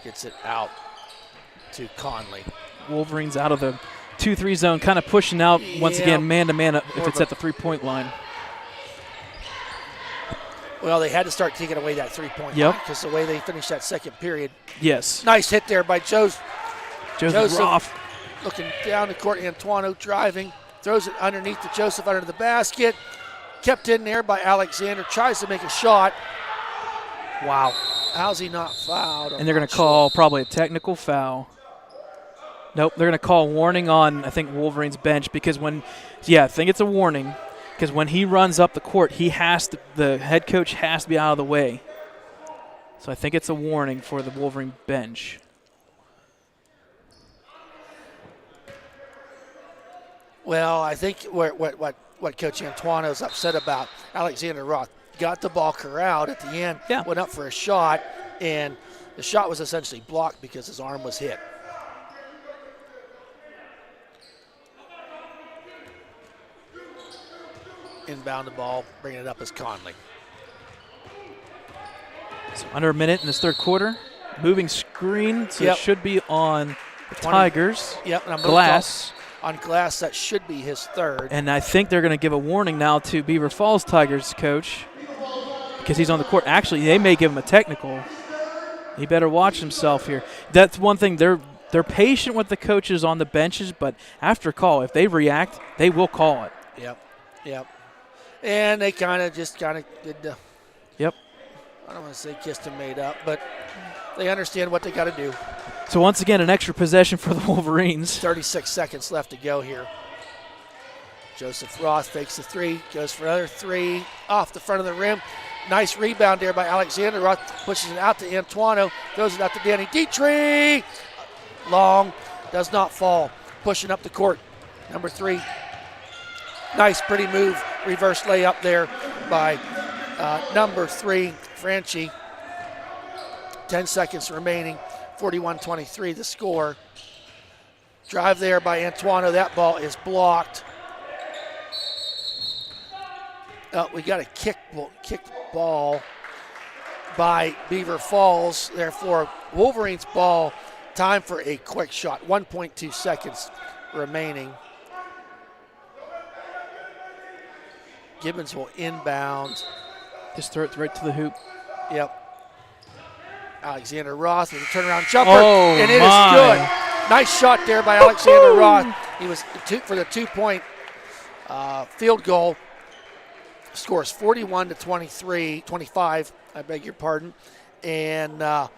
Gets it out to Conley. Wolverines out of the 2-3 zone, kind of pushing out once again, man-to-man if it's at the three-point line. Well, they had to start taking away that three-point line because the way they finished that second period. Yes. Nice hit there by Joseph Roth. Looking down the court, Antoine driving, throws it underneath to Joseph under the basket. Kept in there by Alexander, tries to make a shot. Wow. How's he not fouled? And they're going to call probably a technical foul. Nope, they're going to call warning on, I think, Wolverine's bench because I think it's a warning because when he runs up the court, the head coach has to be out of the way. So I think it's a warning for the Wolverine bench. Well, I think what Coach Antoine is upset about, Alexander Roth got the ball corralled at the end, went up for a shot, and the shot was essentially blocked because his arm was hit. Inbound the ball, bringing it up as Conley. So under a minute in this third quarter. Moving screen, so it should be on the Tigers. Yep, and Glass. On Glass, that should be his 3rd. And I think they're going to give a warning now to Beaver Falls Tigers coach because he's on the court. Actually, they may give him a technical. He better watch himself here. That's one thing. They're patient with the coaches on the benches, but after a call, if they react, they will call it. Yep. And they kind of did the. Yep. I don't want to say kissed and made up, but they understand what they got to do. So once again, an extra possession for the Wolverines. 36 seconds left to go here. Joseph Roth fakes the 3, goes for another 3 off the front of the rim. Nice rebound there by Alexander Roth, pushes it out to Antoine, throws it out to Danny Dietrich. Long, does not fall, pushing up the court. Number 3. Nice, pretty move, reverse layup there by number 3, Franchi. 10 seconds remaining. 41-23 the score. Drive there by Antoine. That ball is blocked. We got a kick ball by Beaver Falls. Therefore, Wolverines ball. Time for a quick shot. 1.2 seconds remaining. Gibbons will inbound. Just throw it right to the hoop. Yep. Alexander Roth with a turnaround jumper, Oh, and it my. is good. Nice shot there by Alexander Roth. He was for the 2-point field goal. Scores 41 to 25. I beg your pardon, and the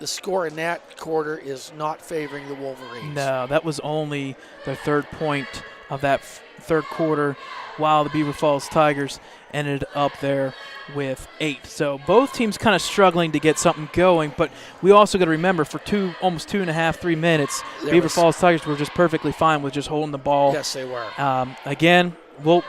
score in that quarter is not favoring the Wolverines. No, that was only the 3rd point of that third quarter, while the Beaver Falls Tigers ended up there with 8. So both teams kind of struggling to get something going, but we also got to remember for almost 2.5, 3 minutes, Beaver Falls Tigers were just perfectly fine with just holding the ball. Yes, they were. Again, we'll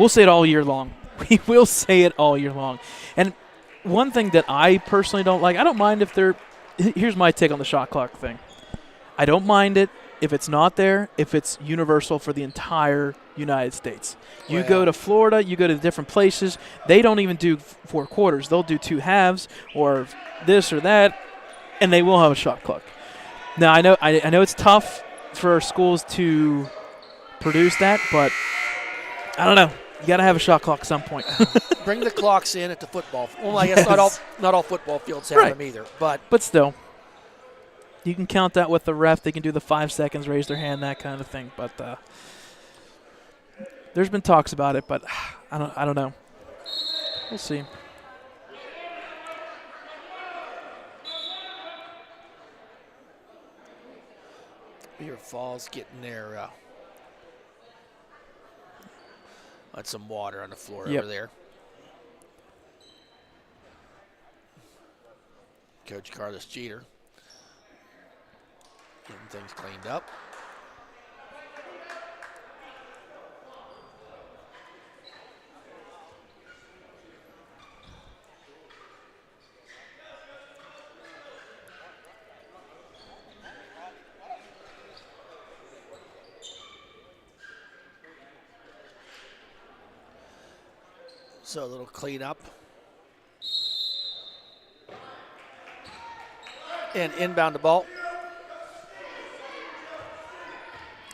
say it all year long. We will say it all year long. And one thing that I personally don't like, I don't mind if they're – here's my take on the shot clock thing. I don't mind it if it's not there, if it's universal for the entire United States. You go to Florida, you go to different places, they don't even do 4 quarters. They'll do 2 halves or this or that, and they will have a shot clock. Now, I know it's tough for schools to produce that, but I don't know. You got to have a shot clock at some point. Bring the clocks in at the football. Well, I guess not all football fields have them either. But still, you can count that with the ref. They can do the 5 seconds, raise their hand, that kind of thing. But there's been talks about it, but I don't know. We'll see. Beaver Falls getting their some water on the floor over there. Coach Carlos Jeter getting things cleaned up. So a little cleanup. And inbound the ball.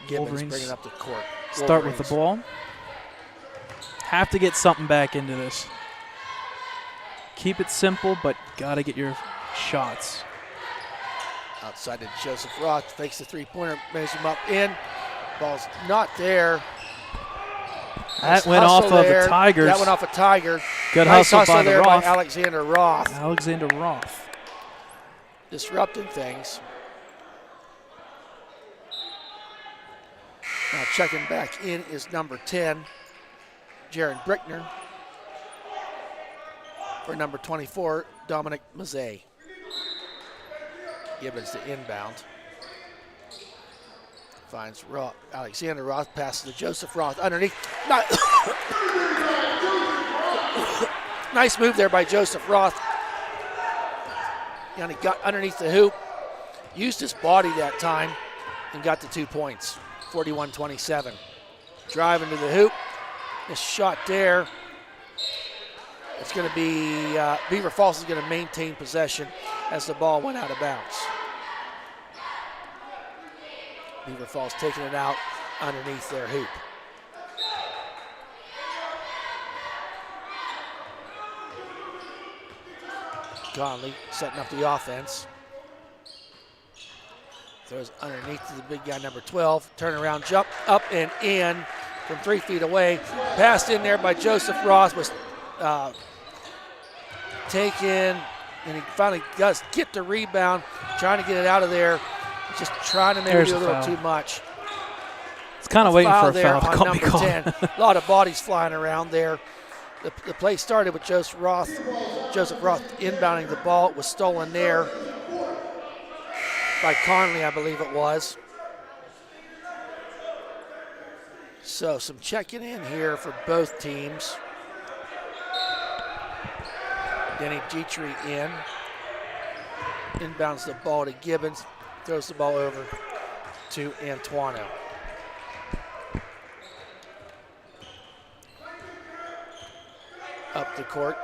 Gibbons Wolverines bringing up the court. Start with the ball. Have to get something back into this. Keep it simple, but got to get your shots. Outside to Joseph Roth. Fakes the three-pointer. Measures him up in. Ball's not there. That went off of the Tigers. That went off a Tiger. Good nice hustle by there Roth. by Alexander Roth. Alexander Roth. Disrupting things. Now checking back in is number 10, Jaron Brickner. For number 24, Dominic Mazzei. Gibbons the inbound. Finds Alexander Roth, passes to Joseph Roth underneath. Nice move there by Joseph Roth. And he got underneath the hoop, used his body that time, and got the 2 points, 41-27. Driving to the hoop. This shot there. It's going to be, Beaver Falls is going to maintain possession as the ball went out of bounds. Beaver Falls taking it out underneath their hoop. Conley setting up the offense. Throws underneath to the big guy, number 12. Turnaround jump, up and in from 3 feet away. Passed in there by Joseph Roth, was taken, and he finally does get the rebound, trying to get it out of there. Just trying to maybe do a little too much. It's kind of waiting for a foul to on call number me call. 10. A lot of bodies flying around there. The play started with Joseph Roth inbounding the ball. It was stolen there by Conley, I believe it was. So some checking in here for both teams. Denny Dietrich inbounds the ball to Gibbons, throws the ball over to Antuano. Up the court,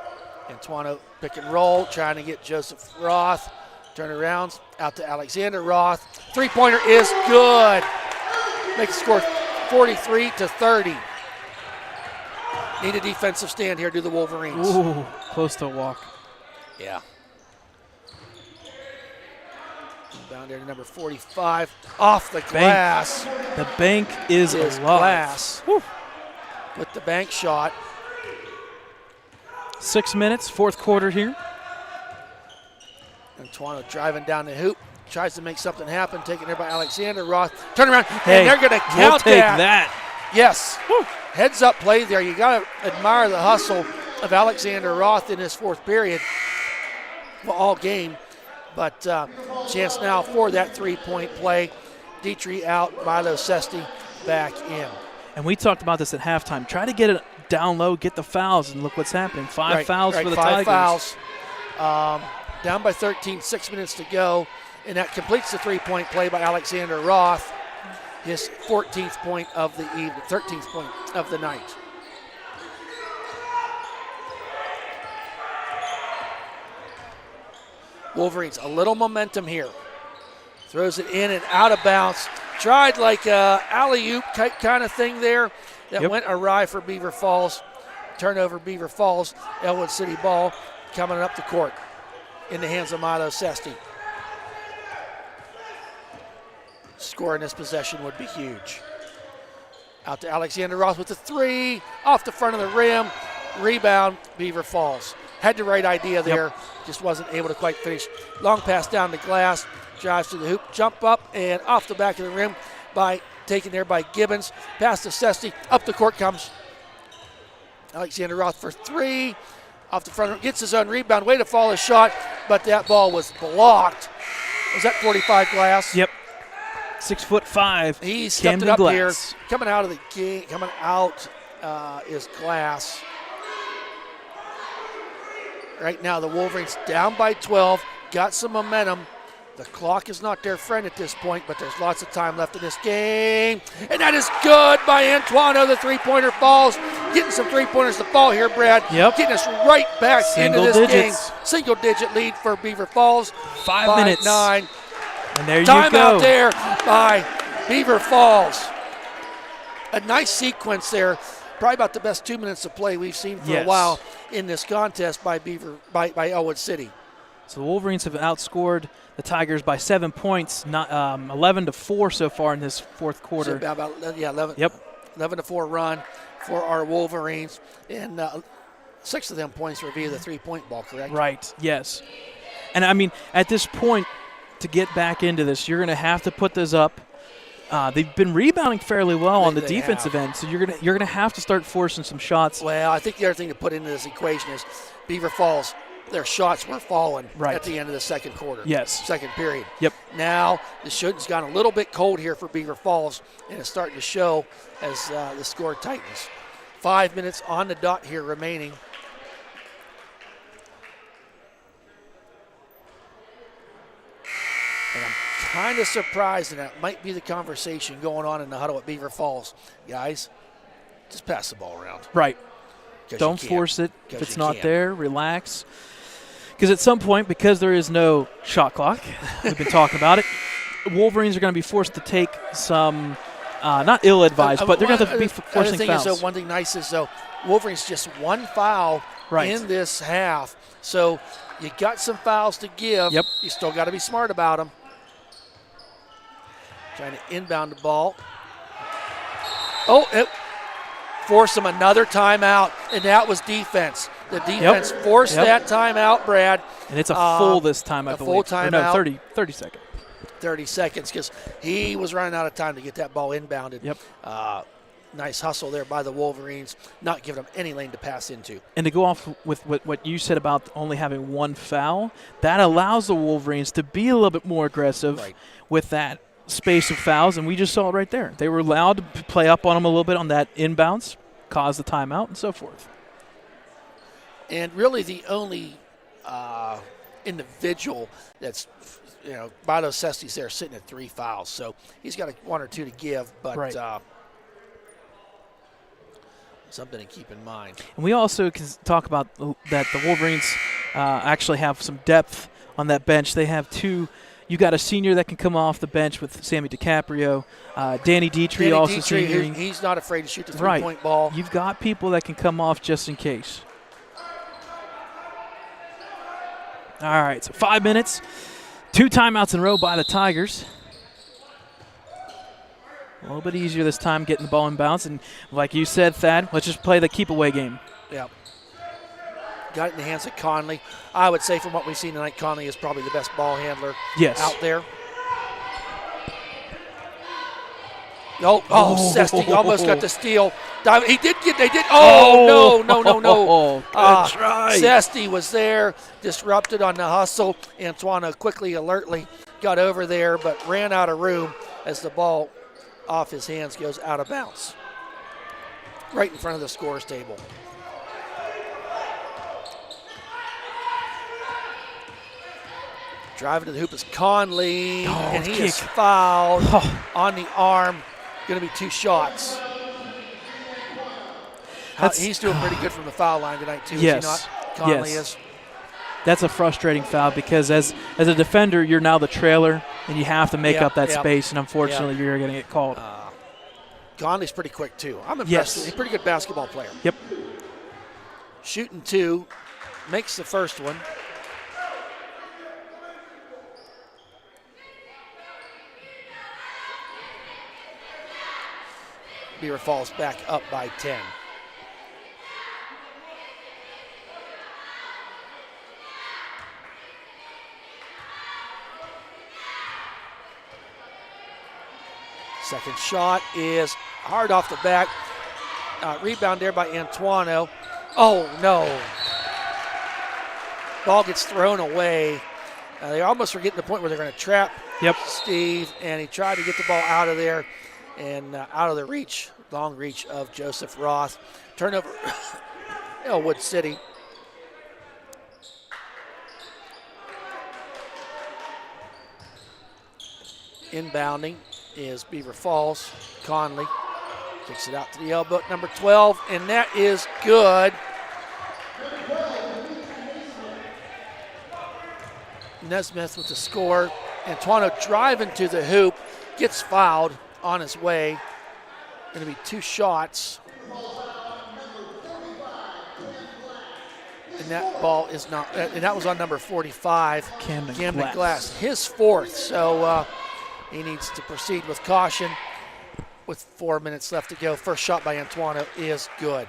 Antuano pick and roll, trying to get Joseph Roth. Turnarounds out to Alexander Roth. Three-pointer is good. Makes the score 43-30. Need a defensive stand here, do the Wolverines. Ooh, close to a walk. Yeah. Rebound there to number 45. Off the glass. The bank is alive. Glass. Whew. With the bank shot. 6 minutes, fourth quarter here. And Twano driving down the hoop. Tries to make something happen. Taken there by Alexander Roth. Turn around. Hey, and they're going to we'll count take that. that. Yes. Whew. Heads up play there. You got to admire the hustle of Alexander Roth in this fourth period. Well, all game. But chance now for that three-point play. Dietrich out. Milo Sesti back in. And we talked about this at halftime. Try to get it down low, get the fouls, and look what's happening. Five fouls for the Tigers. 5 fouls. Down by 13, 6 minutes to go. And that completes the three-point play by Alexander Roth. His 14th point of the evening, 13th point of the night. Wolverines, a little momentum here. Throws it in and out of bounds. Tried like a alley-oop type kind of thing there. That went awry for Beaver Falls. Turnover, Beaver Falls. Elwood City ball coming up the court in the hands of Milo Sesti. Scoring this possession would be huge. Out to Alexander Roth with the three. Off the front of the rim. Rebound, Beaver Falls. Had the right idea there. Just wasn't able to quite finish. Long pass down the glass. Drives to the hoop. Jump up and off the back of the rim by taken there by Gibbons. Pass to Sesti. Up the court comes Alexander Roth for three. Off the front. Gets his own rebound. Way to fall his shot. But that ball was blocked. Was that 45 glass? Yep. 6'5". He stepped it up here. Coming out of the game. Coming out is glass. Right now, the Wolverines down by 12, got some momentum. The clock is not their friend at this point, but there's lots of time left in this game. And that is good by Antuano. The three-pointer falls. Getting some three-pointers to fall here, Brad. Yep. Getting us right back into this game. Single-digit lead for Beaver Falls. 5 minutes. 9. And there you go. Timeout there by Beaver Falls. A nice sequence there. Probably about the best 2 minutes of play we've seen for a while in this contest by Elwood City. So the Wolverines have outscored the Tigers by 7 points, 11-4 so far in this fourth quarter. So about 11-4 run for our Wolverines, and 6 of them points were via the three-point ball, correct? Right. Yes. And I mean, at this point, to get back into this, you're going to have to put those up. They've been rebounding fairly well on the defensive end, so you're gonna have to start forcing some shots. Well, I think the other thing to put into this equation is Beaver Falls, their shots were falling at the end of the second quarter. Yes. Second period. Yep. Now the shooting's gone a little bit cold here for Beaver Falls, and it's starting to show as the score tightens. 5 minutes on the dot here remaining. And I'm kind of surprised, and that might be the conversation going on in the huddle at Beaver Falls. Guys, just pass the ball around. Right. Don't force it. If it's not there, relax. Because at some point, because there is no shot clock, we've been talking about it, Wolverines are going to be forced to take some, not ill-advised, but they're going to have to be forcing fouls. One thing nice is, Wolverines just one foul in this half. So you got some fouls to give. Yep. You still got to be smart about them. Trying to inbound the ball. Oh, it forced them another timeout, and that was defense. The defense forced that timeout, Brad. And it's a full this time, I believe. A full timeout. No, 30 seconds. 30 seconds, because he was running out of time to get that ball inbounded. Yep. Nice hustle there by the Wolverines, not giving them any lane to pass into. And to go off with what you said about only having one foul, that allows the Wolverines to be a little bit more aggressive with that space of fouls, and we just saw it right there. They were allowed to play up on them a little bit on that inbounds, cause the timeout, and so forth. And really the only individual that's, Milo Sesti's there sitting at 3 fouls, so he's got one or two to give, but something to keep in mind. And we also can talk about that the Wolverines actually have some depth on that bench. They have two. You got a senior that can come off the bench with Sammy DiCaprio. Danny Dietrich also senioring. He's not afraid to shoot the three-point ball. You've got people that can come off just in case. All right, so 5 minutes. 2 timeouts in a row by the Tigers. A little bit easier this time getting the ball in bounds. And like you said, Thad, let's just play the keep-away game. Yeah. Got it in the hands of Conley. I would say from what we've seen tonight, Conley is probably the best ball handler out there. Sesty almost got the steal. They did. Oh, no. Good try. Sesty was there, disrupted on the hustle. Antoine quickly, alertly got over there, but ran out of room as the ball off his hands goes out of bounds. Right in front of the scorer's table. Driving to the hoop is Conley, and he is fouled on the arm. Going to be 2 shots. He's doing pretty good from the foul line tonight, too, yes. is he not? Conley is. That's a frustrating foul because as a defender, you're now the trailer, and you have to make up that space, and unfortunately, you're going to get called. Conley's pretty quick, too. I'm impressed. He's a pretty good basketball player. Yep. Shooting 2, makes the first one. Beaver falls back up by 10. Second shot is hard off the back. Rebound there by Antoine. Oh, no. Ball gets thrown away. They almost were getting to the point where they're going to trap Steve, and he tried to get the ball out of there and out of the long reach of Joseph Roth. Turnover, Elwood City. Inbounding is Beaver Falls. Conley kicks it out to the elbow, number 12, and that is good. Nesmith with the score. Antoine driving to the hoop, gets fouled on his way. Going to be 2 shots. And that ball is not, and that was on number 45, Camden Glass. His 4th, so he needs to proceed with caution with 4 minutes left to go. First shot by Antoine is good.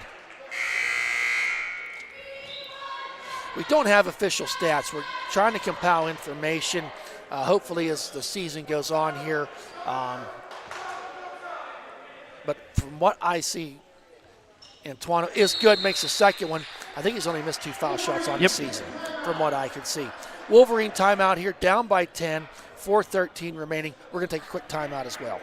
We don't have official stats. We're trying to compile information, hopefully as the season goes on here. But from what I see, Antoine is good, makes the second one. I think he's only missed 2 foul shots on the season, from what I can see. Wolverine timeout here, down by 10, 4:13 remaining. We're going to take a quick timeout as well.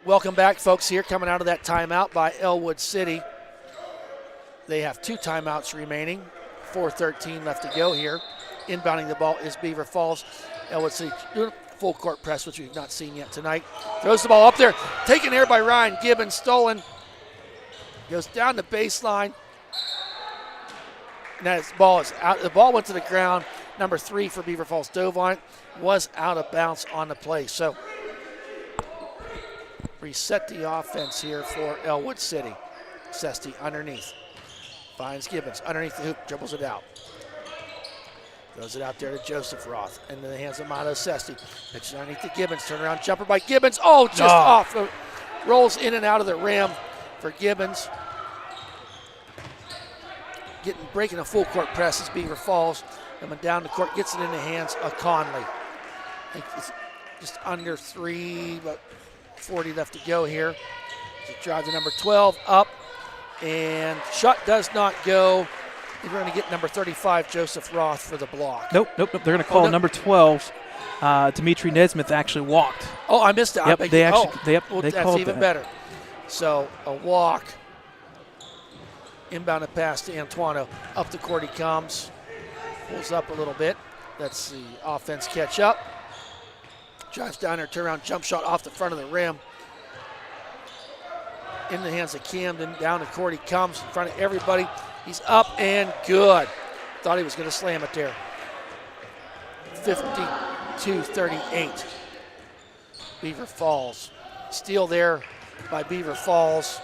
Welcome back, folks, here coming out of that timeout by Elwood City. They have 2 timeouts remaining, 4:13 left to go here. Inbounding the ball is Beaver Falls. Elwood City doing a full court press, which we've not seen yet tonight. Throws the ball up there, taken there by Ryan Gibbons, stolen. Goes down the baseline. Now his ball is out. The ball went to the ground. Number 3 for Beaver Falls dove on it, was out of bounds on the play. So reset the offense here for Elwood City. Sesty underneath. Finds Gibbons underneath the hoop, dribbles it out. Throws it out there to Joseph Roth. Into the hands of Milo Sesty. Pitches underneath to Gibbons. Turnaround jumper by Gibbons. Oh, just off. Rolls in and out of the rim. for Gibbons. Breaking a full court press as Beaver Falls. Coming down the court, gets it in the hands of Conley. I think it's just under 3, but 40 left to go here. Just drive to number 12 up, and shot does not go. They're going to get number 35, Joseph Roth, for the block. Nope. They're going to call number 12. Dimitri Nesmith actually walked. Oh, I missed it. Yep, they that's called even that. better. So a walk. Inbounded pass to Antuano. Up the court he comes. Pulls up a little bit. Let's see. Offense catch up. Drives down there, turnaround jump shot off the front of the rim. In the hands of Camden. Down the court he comes in front of everybody. He's up and good. Thought he was going to slam it there. 52-38. Beaver Falls. Steal there by Beaver Falls.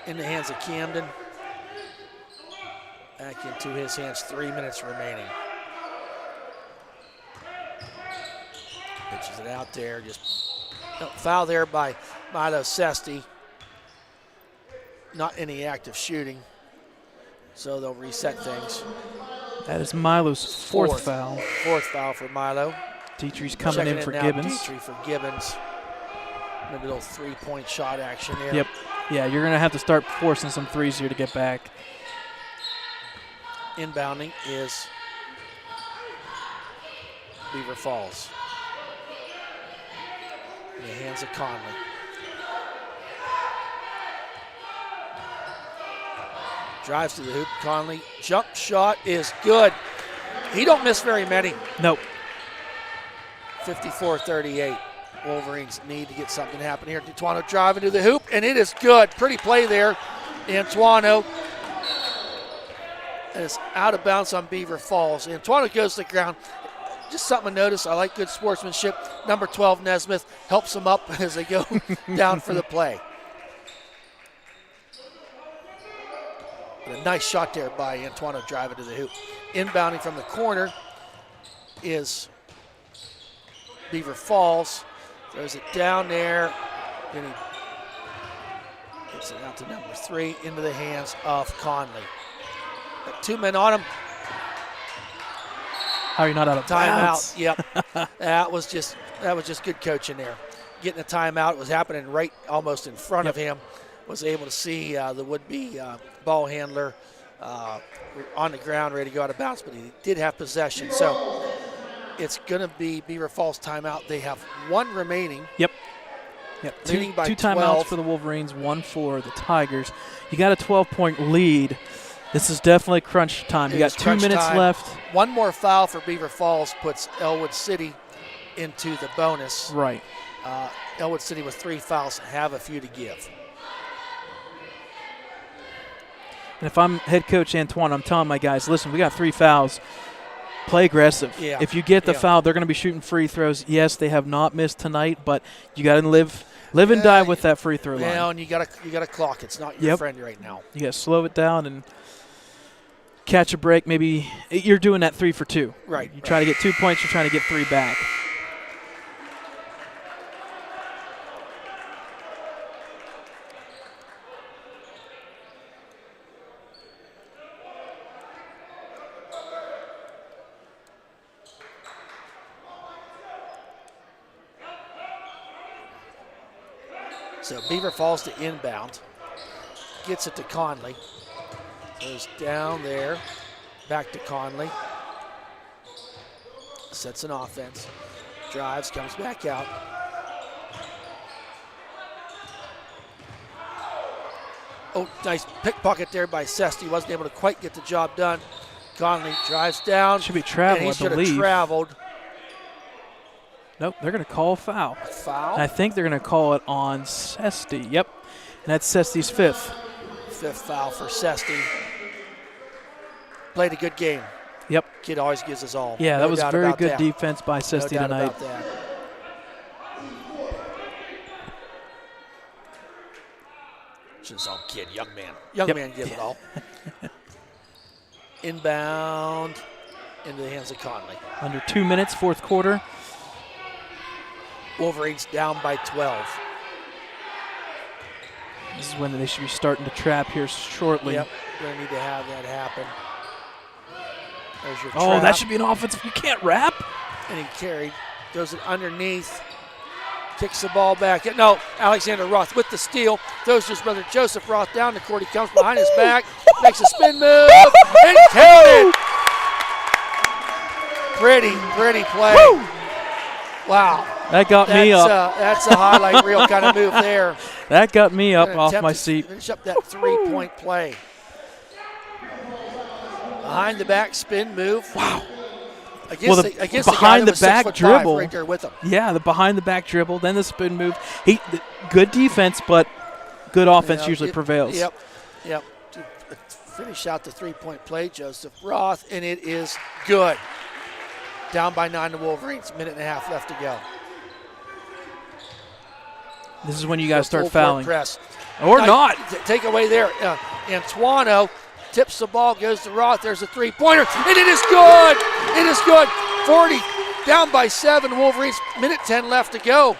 In the hands of Camden. Back into his hands, 3 minutes remaining. Pitches it out there, just foul there by Milo Sesti. Not any active shooting, so they'll reset things. That is Milo's fourth foul. Fourth foul for Milo. Dietrich's coming Checking in for now, Gibbons. Dietrich for Gibbons. Maybe a little three-point shot action there. Yep. Yeah, you're going to have to start forcing some threes here to get back. Inbounding is Beaver Falls. In the hands of Conley. Drives to the hoop. Conley, jump shot is good. He don't miss very many. Nope. 54-38. Wolverines need to get something to happen here. Antuano driving to the hoop, and it is good. Pretty play there. Antuano is out of bounds on Beaver Falls. Antuano goes to the ground. Just something to notice. I like good sportsmanship. Number 12, Nesmith, helps them up as they go down for the play. But a nice shot there by Antuano driving to the hoop. Inbounding from the corner is Beaver Falls. Throws it down there. Then he gets it out to number 3 into the hands of Conley. Got 2 men on him. How are you not out of Timeout. bounds? Yep. that was just good coaching there. Getting a timeout. It was happening right almost in front of him. Was able to see the would-be ball handler on the ground, ready to go out of bounds, but he did have possession. So it's going to be Beaver Falls timeout. They have 1 remaining. Yep. Leading by two 12. timeouts for the Wolverines, 1 for the Tigers. You got a 12-point lead. This is definitely crunch time. You got 2 minutes left. 1 more foul for Beaver Falls puts Elwood City into the bonus. Right. Elwood City with 3 fouls have a few to give. And if I'm head coach Antoine, I'm telling my guys, listen, we got 3 fouls. Play aggressive. Yeah. If you get the foul, they're going to be shooting free throws. Yes, they have not missed tonight, but you got to live and die with that free throw line. Yeah, and you got to clock. It's not your friend right now. You got to slow it down and catch a break. Maybe you're doing that 3 for 2. Right. You try to get 2 points, you're trying to get 3 back. So Beaver Falls to inbound. Gets it to Conley. Goes down there. Back to Conley. Sets an offense. Drives, comes back out. Oh, nice pickpocket there by Sesti. Wasn't able to quite get the job done. Conley drives down. Should be travel, and he I believe. should have traveled. Nope, they're going to call a foul. Foul? And I think they're going to call it on Sesti. Yep, and that's Sesti's 5th. 5th foul for Sesti. Played a good game. Yep. Kid always gives us all. Yeah, No that was doubt very about good that. defense by Sesti No doubt tonight. about that. Shouldn't say kid, young man. Young man gives it all. Inbound into the hands of Conley. Under 2 minutes, 4th quarter. Wolverines down by 12. This is when they should be starting to trap here shortly. Yep, we're going to need to have that happen. There's your Oh, trap. that should be an offensive. You can't wrap. And he carried, goes it underneath, kicks the ball back. No, Alexander Roth with the steal, throws to his brother Joseph Roth down the court. He comes behind his back, makes a spin move, and counted. Pretty play. Woo! Wow. That got me up. That's a highlight reel kind of move there. That got me up Gonna off attempt my to seat. Finish up that three-point play. Behind the back spin move. Wow. Against the the behind guy that the was back 6'5" dribble. right there with him. Yeah, the behind the back dribble, then the spin move. Good defense, but good offense usually prevails. Yep. To finish out the three-point play, Joseph Roth, and it is good. Down by 9 to Wolverines, minute and a half left to go. This is when you guys start Full court fouling. press. Or not. Take away there. Antuano tips the ball, goes to Roth. There's a three-pointer, and it is good. It is good. 40, down by 7. Wolverines, minute 10 left to go.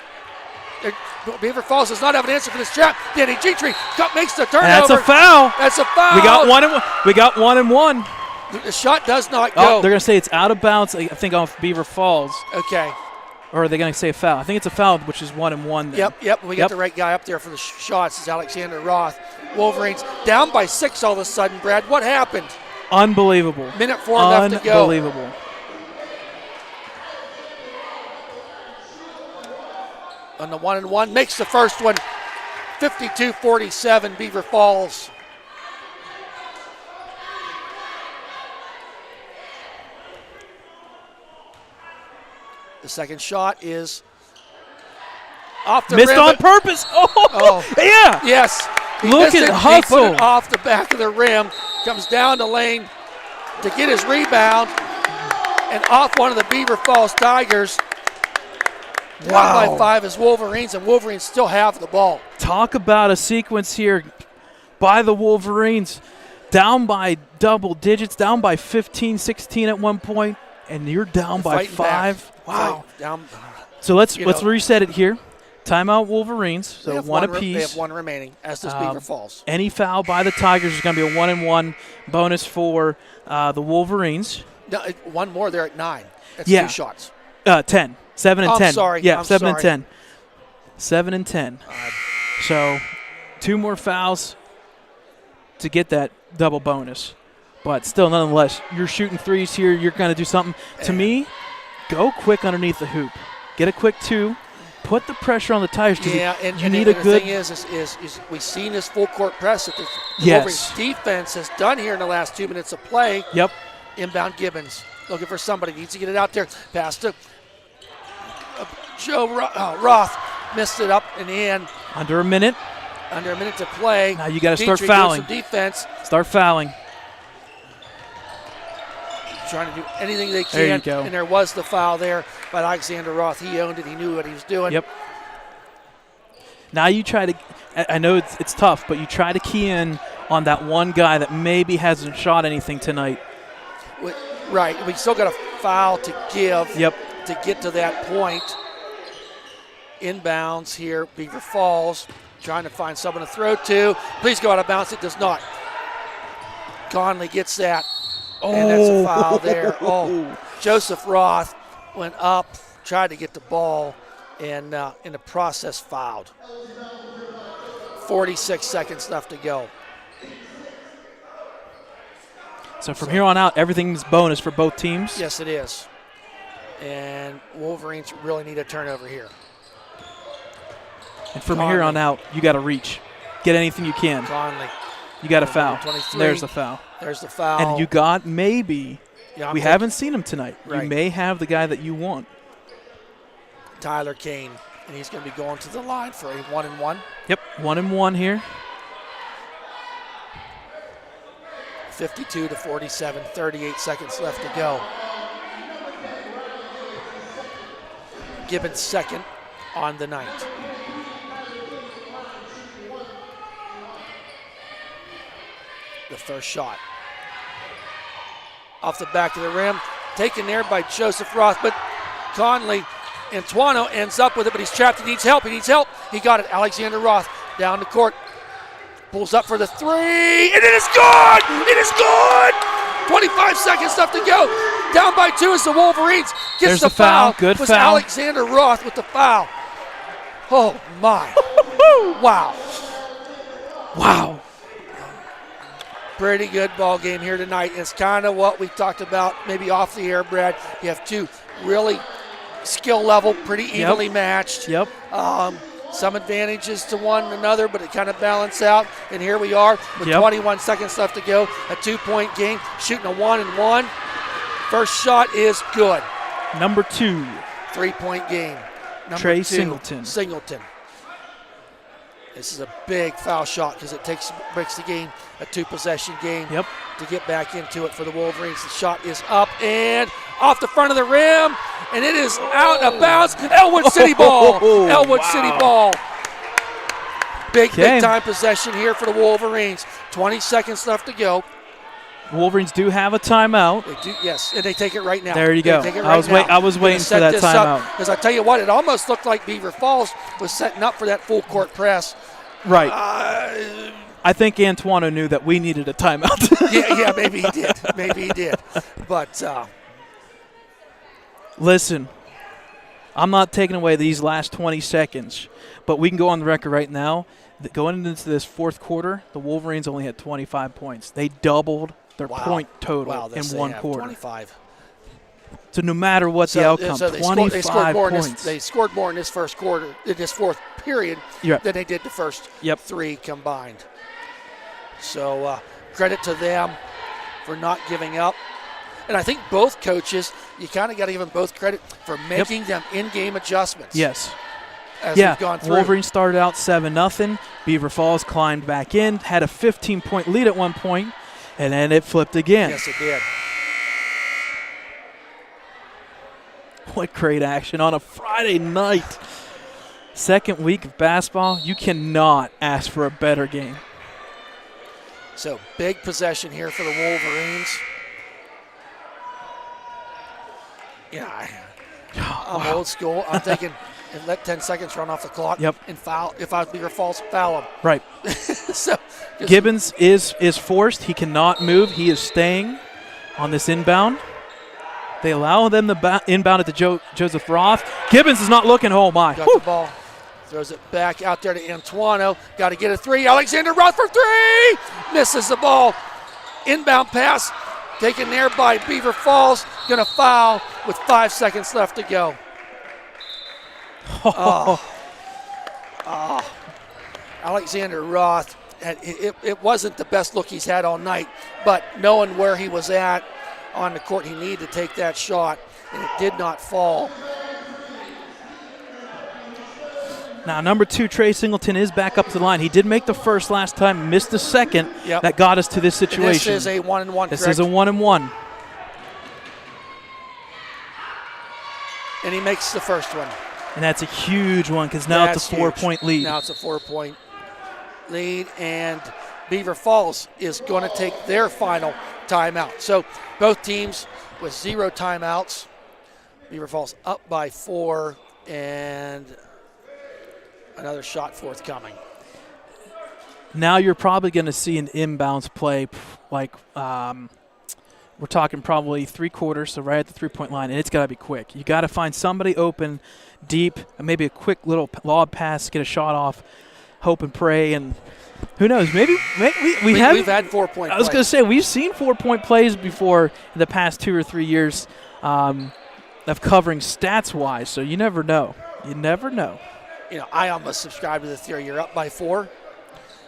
Beaver Falls does not have an answer for this trap. Danny Gentry makes the turnover. That's a foul. That's a foul. We got 1 and 1. We got 1 and 1. The shot does not Oh, go. they're going to say it's out of bounds, I think, off Beaver Falls. Okay. Or are they going to say a foul? I think it's a foul, which is 1 and 1 then. Yep. We got the right guy up there for the shots. It's Alexander Roth. Wolverines down by 6 all of a sudden, Brad. What happened? Unbelievable. Minute 4 left to go. Unbelievable. On the 1 and 1, makes the first one. 52-47, Beaver Falls. The second shot is off the Missed rim. on purpose. Oh, yeah. Yes. He Look missed at it. the He hustle. put it off the back of the rim. Comes down the lane to get his rebound. And off one of the Beaver Falls Tigers. Down by 5 is Wolverines, and Wolverines still have the ball. Talk about a sequence here by the Wolverines. Down by double digits, down by 15, 16 at one point, and you're down by 5. Back. Wow. Down. So let's reset it here. Timeout Wolverines, so one apiece. They have 1 remaining, as does Beaver Falls. Any foul by the Tigers is going to be a 1 and 1 bonus for the Wolverines. No, 1 more, they're at 9. That's 2 shots. 10. 7 and 10. I'm sorry. Yeah, I'm 7 sorry. and 10. 7 and 10. So 2 more fouls to get that double bonus. But still, nonetheless, you're shooting threes here. You're going to do something. To me, go quick underneath the hoop. Get a quick 2. Put the pressure on the Tigers. Yeah, and you need the a good. thing is we've seen this full court press that the Yes. Wolverines defense has done here in the last 2 minutes of play. Yep. Inbound Gibbons looking for somebody. Needs to get it out there. Pass to Joe Roth. Missed it up and in. Under a minute. Under a minute to play. Now you got to start Dietrich doing fouling. some defense. Start fouling. Trying to do anything they can. There you go. And there was the foul there by Alexander Roth. He owned it. He knew what he was doing. Yep. Now you try to. I know it's tough, but you try to key in on that one guy that maybe hasn't shot anything tonight. Right. We still got a foul to give. Yep. To get to that point. Inbounds here, Beaver Falls, trying to find someone to throw to. Please go out of bounds. It does not. Conley gets that. And that's a foul there. Oh, Joseph Roth went up, tried to get the ball, and in the process fouled. 46 seconds left to go. So from here on out, everything's bonus for both teams. Yes, it is. And Wolverines really need a turnover here. And from here on out, you got to reach. Get anything you can. Conley. You got a foul. 23. There's the foul. There's the foul. And you got maybe. Yeah, we haven't seen him tonight. Right. You may have the guy that you want. Tyler Kane. And he's going to be going to the line for a 1 and 1. Yep, 1 and 1 here. 52-47, 38 seconds left to go. Gibbons second on the night. The first shot. Off the back of the rim. Taken there by Joseph Roth, but Conley, Antuano ends up with it, but he's trapped. He needs help. He got it. Alexander Roth down the court. Pulls up for the three, and it is good! It is good! 25 seconds left to go. Down by 2 is the Wolverines. Gets There's the the foul. Good was foul. Alexander Roth with the foul. Oh, my. Wow. Wow. Pretty good ball game here tonight. It's kind of what we talked about maybe off the air, Brad. You have two really skill level, pretty evenly matched. Yep. Some advantages to one another, but it kind of balanced out. And here we are with 21 seconds left to go. A 2-point game, shooting a 1-and-1. First shot is good. Number 2. 3-point game. Number Trey 2, Singleton. This is a big foul shot because it breaks the game, a 2-possession game. Yep. To get back into it for the Wolverines. The shot is up and off the front of the rim, and it is out of bounds. Elwood City ball. Elwood City ball. Big time possession here for the Wolverines. 20 seconds left to go. Wolverines do have a timeout. They do, yes, and they take it right now. There you go. I was waiting for that timeout. Because I tell you what, it almost looked like Beaver Falls was setting up for that full court press. Right. I think Antoine knew that we needed a timeout. yeah, maybe he did. Maybe he did. But listen, I'm not taking away these last 20 seconds, but we can go on the record right now that going into this fourth quarter, the Wolverines only had 25 points. They doubled their point total in one quarter. 25. So no matter what the outcome, so 25 points. They scored more in this first quarter, in this fourth period, than they did the first 3 combined. So credit to them for not giving up. And I think both coaches, you kind of got to give them both credit for making them in-game adjustments. Yes. As we've gone through. Wolverines started out 7-0. Beaver Falls climbed back in, had a 15-point lead at one point, and then it flipped again. Yes, it did. What great action on a Friday night. Second week of basketball, you cannot ask for a better game. So big possession here for the Wolverines. Yeah, I'm old school. I'm thinking let 10 seconds run off the clock and foul. If I was Beaver Falls, foul him. Right. So Gibbons is forced. He cannot move. He is staying on this inbound. They allow them to inbound it to Joseph Roth. Gibbons is not looking. Oh, my. Got the ball. Throws it back out there to Antoine. Got to get a 3. Alexander Roth for 3. Misses the ball. Inbound pass taken there by Beaver Falls. Going to foul with 5 seconds left to go. Alexander Roth, it wasn't the best look he's had all night, but knowing where he was at on the court, he needed to take that shot, and it did not fall. Now, number 2, Trey Singleton, is back up to the line. He did make the first last time, missed the second. That got us to this situation. And this is a 1-and-1, This is a 1-and-1. And he makes the first one. And that's a huge one because now it's a 4-point lead. Now it's a 4-point lead, and Beaver Falls is going to take their final timeout. So both teams with 0 timeouts. Beaver Falls up by 4, and another shot forthcoming. Now you're probably going to see an inbounds play like we're talking probably 3 quarters, so right at the 3-point line, and it's got to be quick. You got to find somebody open, deep, and maybe a quick little lob pass, get a shot off, hope and pray, and who knows? Maybe we've had 4-point. I was going to say we've seen 4-point plays before in the past 2 or 3 years of covering stats wise. So you never know. You never know. You know, I almost subscribe to the theory. You're up by 4.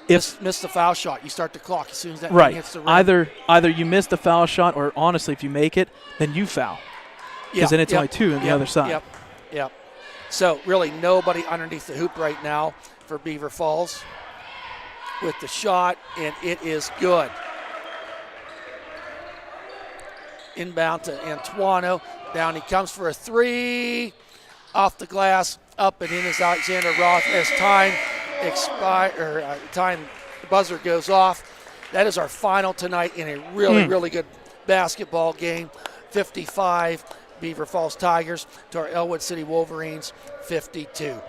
Miss the foul shot, you start the clock as soon as that thing hits the rim. Either you miss the foul shot, or honestly, if you make it, then you foul. Because then it's only 2 on the other side. Yep. So really nobody underneath the hoop right now for Beaver Falls with the shot, and it is good. Inbound to Antoine. Down he comes for a 3. Off the glass, up and in is Alexander Roth as time the buzzer goes off. That is our final tonight in a really good basketball game. 55 Beaver Falls Tigers to our Elwood City Wolverines 52.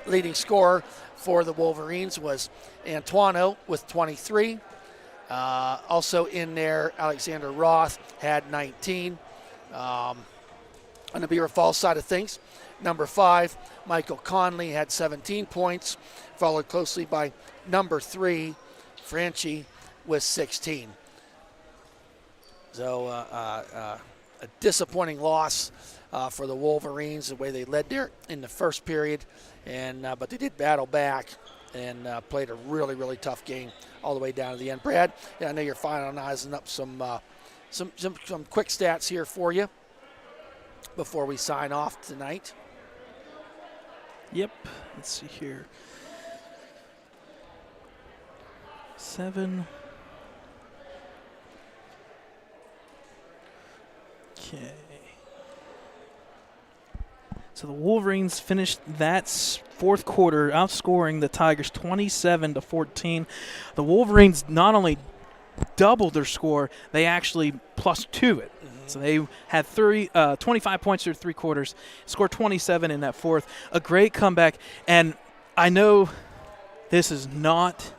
Leading scorer for the Wolverines was Antuano with 23. Also in there, Alexander Roth had 19. On the Beaver Falls side of things, number 5, Michael Conley had 17 points, followed closely by number 3, Franchi, with 16. So a disappointing loss for the Wolverines, the way they led there in the first period, and but they did battle back and played a really, really tough game all the way down to the end. Brad, I know you're finalizing up some quick stats here for you before we sign off tonight. Yep. Let's see here. 7. Okay. So the Wolverines finished that fourth quarter outscoring the Tigers 27-14. The Wolverines not only doubled their score, they actually +2 it. So they had 25 points through 3 quarters, scored 27 in that fourth. A great comeback. And I know this is not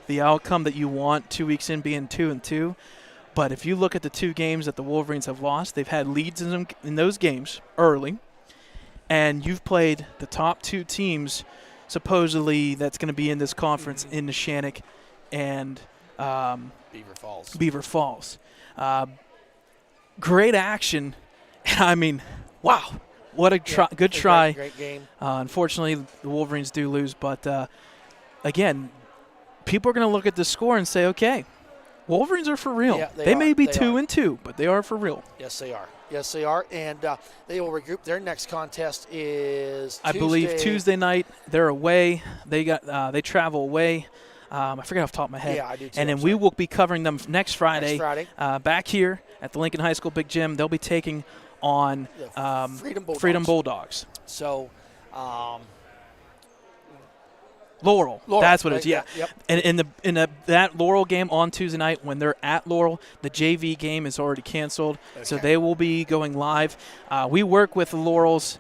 the outcome that you want 2 weeks in, being 2-2. But if you look at the 2 games that the Wolverines have lost, they've had leads in those games early. And you've played the top 2 teams, supposedly, that's going to be in this conference in Neshannock and Beaver Falls. Great action. I mean, wow. What a good try. Great game. Unfortunately, the Wolverines do lose. But, again, people are going to look at the score and say, okay, Wolverines are for real. Yeah, they may be 2-2, but they are for real. Yes, they are. Yes, they are. And they will regroup. Their next contest is I believe Tuesday night. They're away. They travel away. I forget off the top of my head. Yeah, I do too. And then we will be covering them next Friday. Back here at the Lincoln High School Big Gym. They'll be taking on Freedom Bulldogs. So, Laurel. That's what it is. Yeah. Yep. And in that Laurel game on Tuesday night, when they're at Laurel, the JV game is already canceled, so they will be going live. We work with Laurel's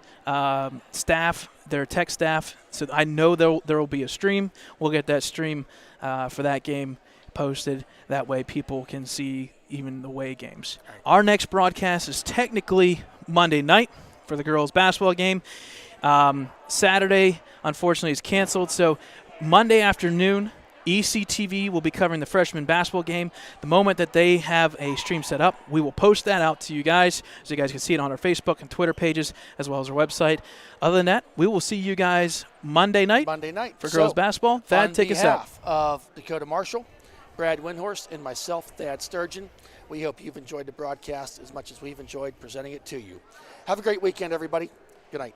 staff, their tech staff, so I know there will be a stream. We'll get that stream for that game posted. That way, people can see even the away games. Right. Our next broadcast is technically Monday night for the girls' basketball game. Saturday, unfortunately, is canceled. So Monday afternoon, ECTV will be covering the freshman basketball game. The moment that they have a stream set up, we will post that out to you guys so you guys can see it on our Facebook and Twitter pages as well as our website. Other than that, we will see you guys Monday night for girls basketball. Thad, take us out. On behalf of Dakota Marshall, Brad Windhorst, and myself, Thad Sturgeon, we hope you've enjoyed the broadcast as much as we've enjoyed presenting it to you. Have a great weekend, everybody. Good night.